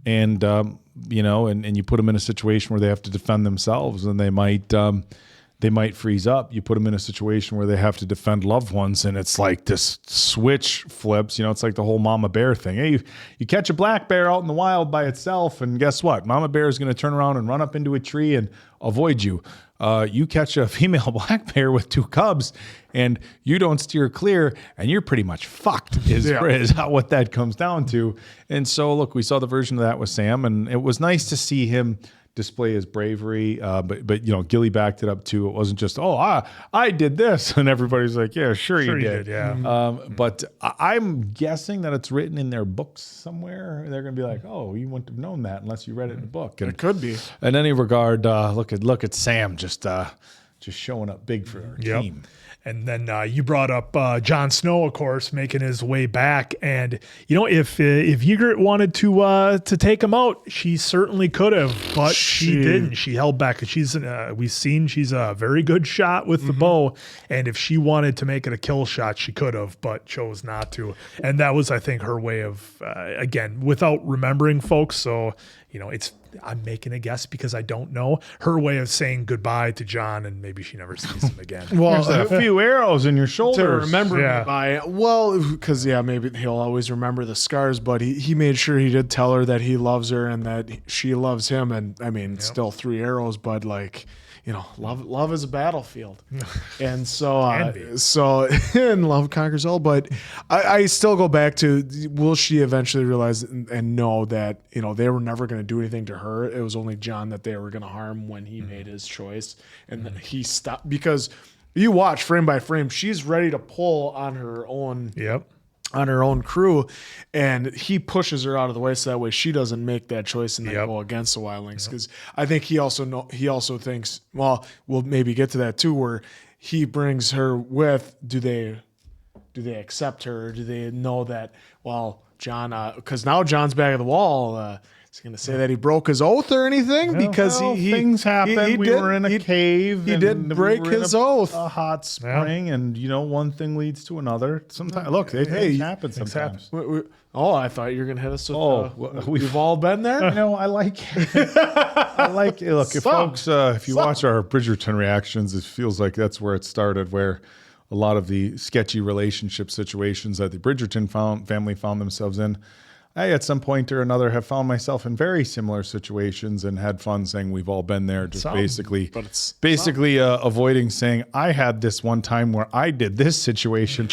and and you put them in a situation where they have to defend themselves and they might freeze up. You put them in a situation where they have to defend loved ones, and it's like this switch flips. It's like the whole mama bear thing. Hey, you catch a black bear out in the wild by itself, and guess what? Mama bear is going to turn around and run up into a tree and avoid you. You catch a female black bear with 2 cubs, and you don't steer clear, and you're pretty much fucked. Is what that comes down to. And so, look, we saw the version of that with Sam, and it was nice to see him display his bravery, but Gilly backed it up too. It wasn't just, I did this, and everybody's like, yeah, sure you did. But I'm guessing that it's written in their books somewhere. They're going to be like, oh, you wouldn't have known that unless you read it in a book. And it could be. In any regard, look at Sam just showing up big for our team. And then you brought up Jon Snow, of course, making his way back. And if Ygritte wanted to take him out, she certainly could have, but she didn't. She held back. She's a very good shot with the bow. And if she wanted to make it a kill shot, she could have, but chose not to. And that was, I think, her way of again, without remembering folks. So it's I'm making a guess because I don't know, her way of saying goodbye to Jon, and maybe she never sees him again. Well, there's a few arrows in your shoulders. To remember me by. Well, because, maybe he'll always remember the scars, but he made sure he did tell her that he loves her and that she loves him. And I mean, still 3 arrows, but like, love is a battlefield. And so, and love conquers all. But I still go back to, will she eventually realize and know that, they were never going to do anything to her. It was only Jon that they were going to harm when he made his choice. And then he stopped, because you watch frame by frame, she's ready to pull on her own. On her own crew, and he pushes her out of the way so that way she doesn't make that choice and then go against the wildlings. Because I think he also thinks, well, we'll maybe get to that too, where he brings her with. Do they accept her? Or do they know that? Well, Jon, because now Jon's back at the wall. Is he going to say that he broke his oath or anything? Because things happen. We were in a cave. He did break his oath. A hot spring, and one thing leads to another. Sometimes, look, things happen sometimes. I thought you were going to hit us with. We've all been there. I like. Look, folks, if you watch our Bridgerton reactions, it feels like that's where it started. Where a lot of the sketchy relationship situations that the Bridgerton family found themselves in. I, at some point or another, have found myself in very similar situations and had fun saying we've all been there. Just basically avoiding saying I had this one time where I did this situation.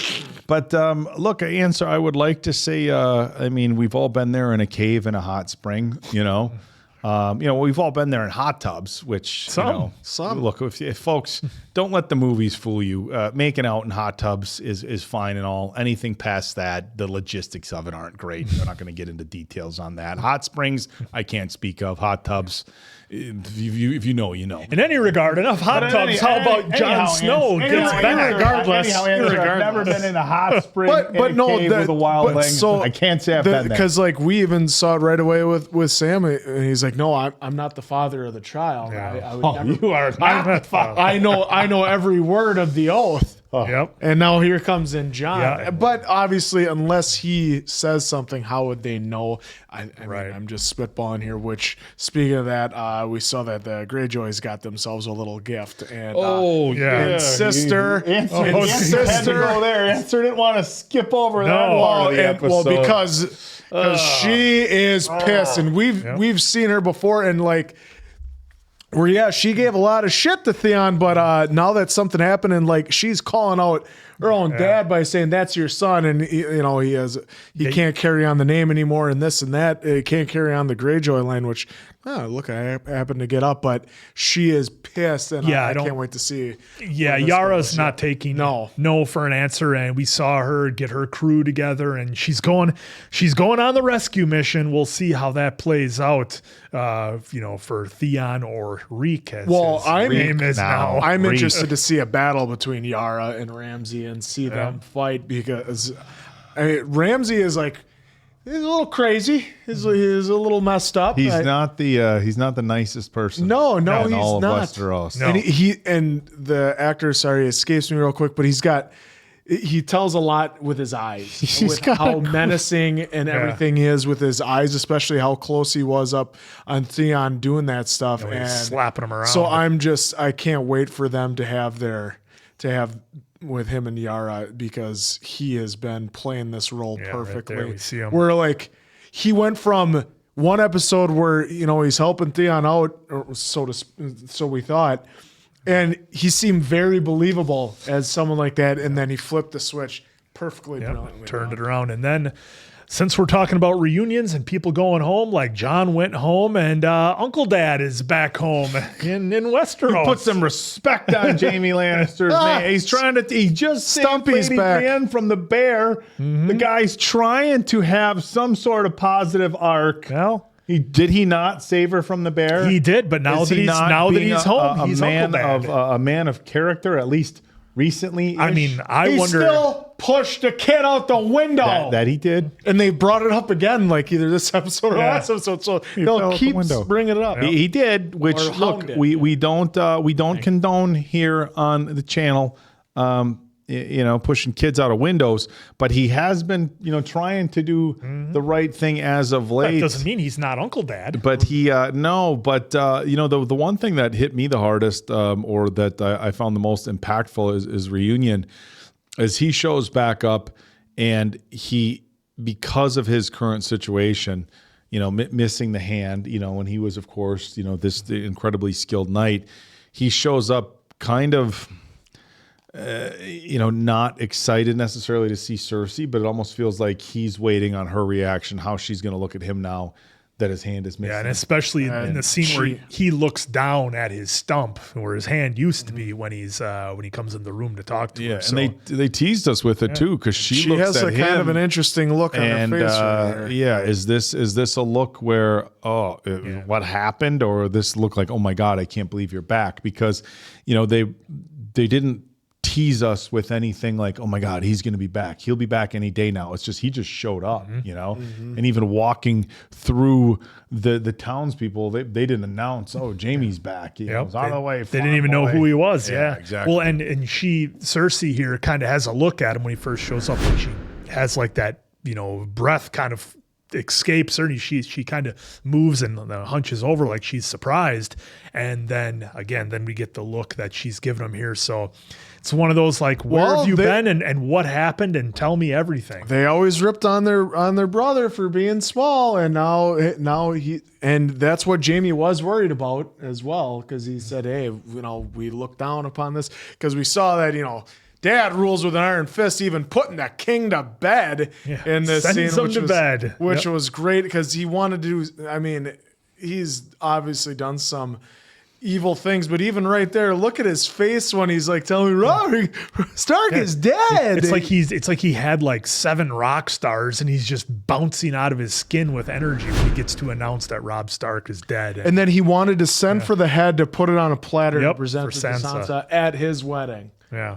But look, I would like to say, we've all been there in a cave in a hot spring. We've all been there in hot tubs, which some. Look, if folks don't let the movies fool you. Making out in hot tubs is fine and all. Anything past that, the logistics of it aren't great. We're not going to get into details on that. Hot springs, I can't speak of. Hot tubs, if you know, you know. In any regard, enough hot tubs. How about Jon Snow gets back? Regardless, I've never been in a hot spring cave with a wildling. So I can't say I've been there. Because we even saw it right away with Sam, and he's like, "No, I'm not the father of the child. Yeah. You are not the father. I know every word of the oath." Yep. And now here comes in Jon. Yeah. But obviously, unless he says something, how would they know? I mean, I'm just spitballing here, which, speaking of that, we saw that the Greyjoys got themselves a little gift. And, and sister. Sister. Go there. Answer didn't want to skip over that part of the episode. Well, because she is pissed. And we've seen her before, and she gave a lot of shit to Theon, but now that something happened, and she's calling out her own dad by saying that's your son, and he can't carry on the name anymore, and this and that, he can't carry on the Greyjoy line, which look, I happened to get up, but she is pissed, and I can't wait to see. Yeah, Yara's not taking no for an answer, and we saw her get her crew together, and she's going on the rescue mission. We'll see how that plays out. For Theon or Reek, as his name is now. I'm interested to see a battle between Yara and Ramsay and see them fight, because Ramsay is he's a little crazy. He's a little messed up. He's not the nicest person. No, he's all not. Of Westeros. No. And the actor, escapes me real quick, but he tells a lot with his eyes. With how menacing and everything he is with his eyes, especially how close he was up on Theon doing that stuff and slapping him around. So I can't wait for them to have with him and Yara, because he has been playing this role perfectly. Right there, we see him. Where he went from one episode where he's helping Theon out, or so we thought. And he seemed very believable as someone like that, and then he flipped the switch perfectly. Turned it around. And then, since we're talking about reunions and people going home, Jon went home, and Uncle Dad is back home in Westeros. Put some respect on Jaime Lannister's name. He just Stumpy's saved Lady back. Brienne from the bear. Mm-hmm. The guy's trying to have some sort of positive arc. Well, did he not save her from the bear? He did, but now that he's home, he's man Uncle Dad. a man of character, at least recently. I mean, I wonder. Still pushed a kid out the window. That he did, and they brought it up again, either this episode or last episode. So they'll keep bringing it up. He did, which we don't condone here on the channel. pushing kids out of windows, but he has been, trying to do the right thing as of late. That doesn't mean he's not Uncle Dad. But the one thing that hit me the hardest, or that I found the most impactful is reunion, as he shows back up, and he, because of his current situation, missing the hand, when he was, of course, this incredibly skilled knight, he shows up kind of, not excited necessarily to see Cersei, but it almost feels like he's waiting on her reaction, how she's going to look at him now that his hand is missing. Yeah, and especially in the scene where he looks down at his stump where his hand used to be when he comes in the room to talk to her. So, and they teased us with it too, because she looks has at a him, kind of an interesting look on her face. Right there. Is this a look where what happened, or this look like, oh my God, I can't believe you're back? Because they didn't tease us with anything like, oh my God, he's going to be back. He'll be back any day now. It's just, he just showed up, and even walking through the townspeople, they didn't announce, oh, Jaime's back. He was on the way. They didn't even know who he was. Yeah, exactly. Well, and Cersei here kind of has a look at him when he first shows up, and she has like that, breath kind of escapes her, and she kind of moves and hunches over like she's surprised. And then we get the look that she's given him here. So it's one of those like, where have you been and what happened, and tell me everything. They always ripped on their brother for being small, and now he, and that's what Jaime was worried about as well, because he said, hey, we look down upon this, because we saw that Dad rules with an iron fist, even putting the king to bed in this scene, which was great, because he wanted to do. I mean, he's obviously done some evil things, but even right there, look at his face when he's like telling me, Robert Stark is dead. It's like he had like 7 rock stars, and he's just bouncing out of his skin with energy when he gets to announce that Robb Stark is dead. And then he wanted to send for the head to put it on a platter to present to Sansa at his wedding. Yeah.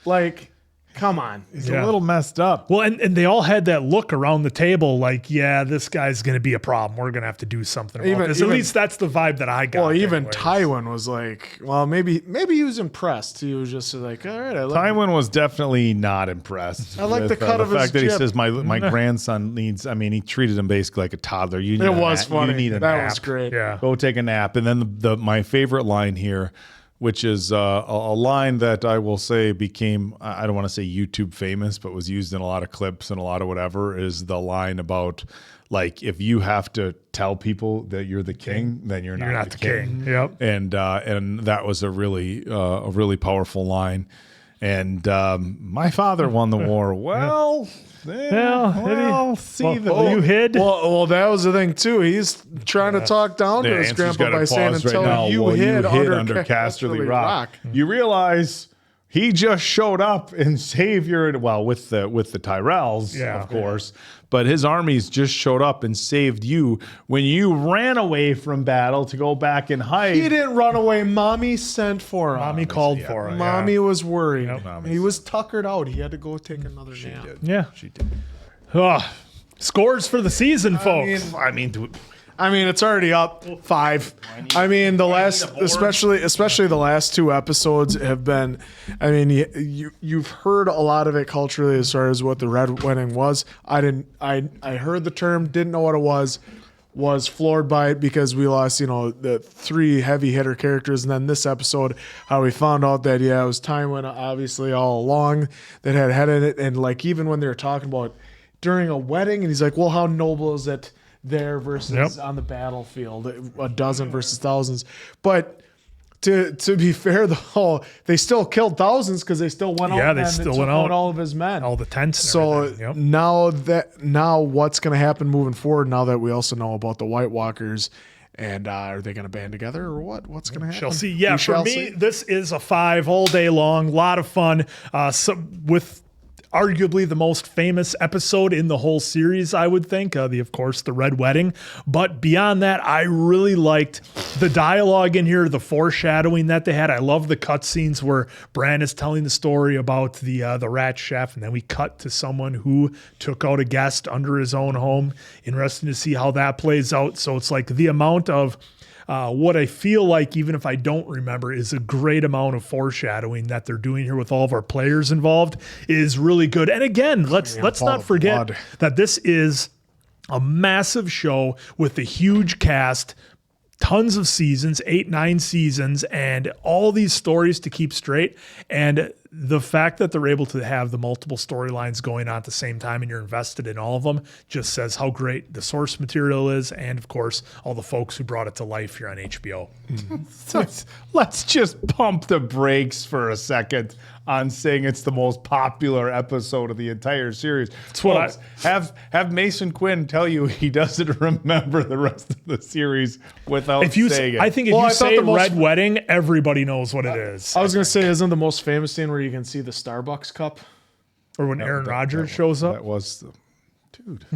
Like, come on. He's a little messed up. Well, and they all had that look around the table like, yeah, this guy's going to be a problem. We're going to have to do something about this. At least that's the vibe that I got. Well, even Tywin was like, well, maybe he was impressed. He was just like, all right. Tywin was definitely not impressed. I like the cut of his fact that jib. he says, my grandson needs, he treated him basically like a toddler. You need it was nap. funny. You need a that nap. was great. Yeah. Go take a nap. And then my favorite line here, which is a line that I will say became, I don't want to say YouTube famous, but was used in a lot of clips and a lot of whatever, is the line about, like, if you have to tell people that you're the king, then you're not the king. Yep. And that was a really powerful line. And my father won the war. Well... you hid. Well, that was the thing too. He's trying to talk down to his grandpa by saying, "Until you hid under Casterly Rock." You realize he just showed up and saved with the Tyrells, of course. But his armies just showed up and saved you when you ran away from battle to go back and hide. He didn't run away. Mommy sent for him. Mommy called for him. Mommy was worried. He was tuckered out. He had to go take another nap. Yeah. She did. Scores for the season, folks. It's already up 5. The last, especially the last 2 episodes have been. You've heard a lot of it culturally as far as what the Red Wedding was. I heard the term, didn't know what it was floored by it because we lost, the 3 heavy hitter characters, and then this episode, how we found out that it was Tywin obviously all along that had head in it, and like even when they were talking about during a wedding, and he's like, well, how noble is it there versus on the battlefield, a dozen versus thousands. But to be fair, though, they still killed thousands because they still went out. Yeah, they still went out all of his men, all the tents. So now what's going to happen moving forward? Now that we also know about the White Walkers, and are they going to band together or what? What's going to happen? Shall see. Yeah, for me, this is a 5 all day long. A lot of fun. With arguably the most famous episode in the whole series, I would think, of course, the Red Wedding. But beyond that, I really liked the dialogue in here, the foreshadowing that they had. I love the cutscenes where Bran is telling the story about the rat chef, and then we cut to someone who took out a guest under his own home. Interesting to see how that plays out. So it's like the amount of what I feel like, even if I don't remember, is a great amount of foreshadowing that they're doing here with all of our players involved is really good. And again, let's not forget that this is a massive show with a huge cast, tons of seasons, 8-9 seasons, and all these stories to keep straight. And the fact that they're able to have the multiple storylines going on at the same time and you're invested in all of them just says how great the source material is. And of course, all the folks who brought it to life here on HBO. Let's just pump the brakes for a second on saying it's the most popular episode of the entire series. That's what have Mason Quinn tell you he doesn't remember the rest of the series without saying it. I think if you say Red Wedding, everybody knows what it is. I was going to say, isn't the most famous scene where you can see the Starbucks cup? Or when Aaron Rodgers shows up? That was the... Dude.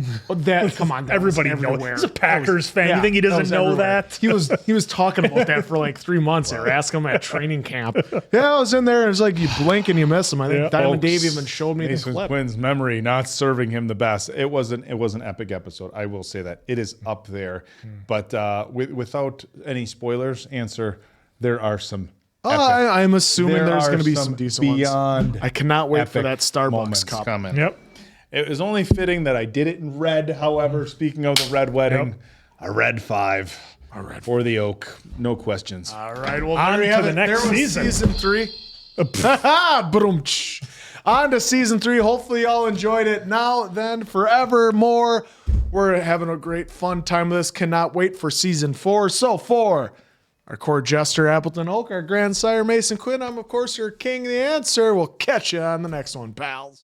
Come on, everybody knows. He's a Packers fan. You think he doesn't know that? He was talking about that for like 3 months. They were asking him at training camp. Yeah, I was in there, and it's like you blink and you miss him. I think Diamond Dave even showed me the clip. Quinn's memory not serving him the best. It was an epic episode. I will say that it is up there. But without any spoilers, there are some. I'm assuming there's going to be some decent beyond. I cannot wait for that Starbucks cup coming. Yep. It was only fitting that I did it in red. However, speaking of the Red Wedding, a red 5 for the Oak. No questions. All right. Well, on there to the next season. Season 3. On to season 3. Hopefully y'all enjoyed it. Now then, forevermore. We're having a great fun time with this. Cannot wait for season 4. So for our court jester, Appleton Oak, our grandsire, Mason Quinn, I'm, of course, your king, the answer. We'll catch you on the next one, pals.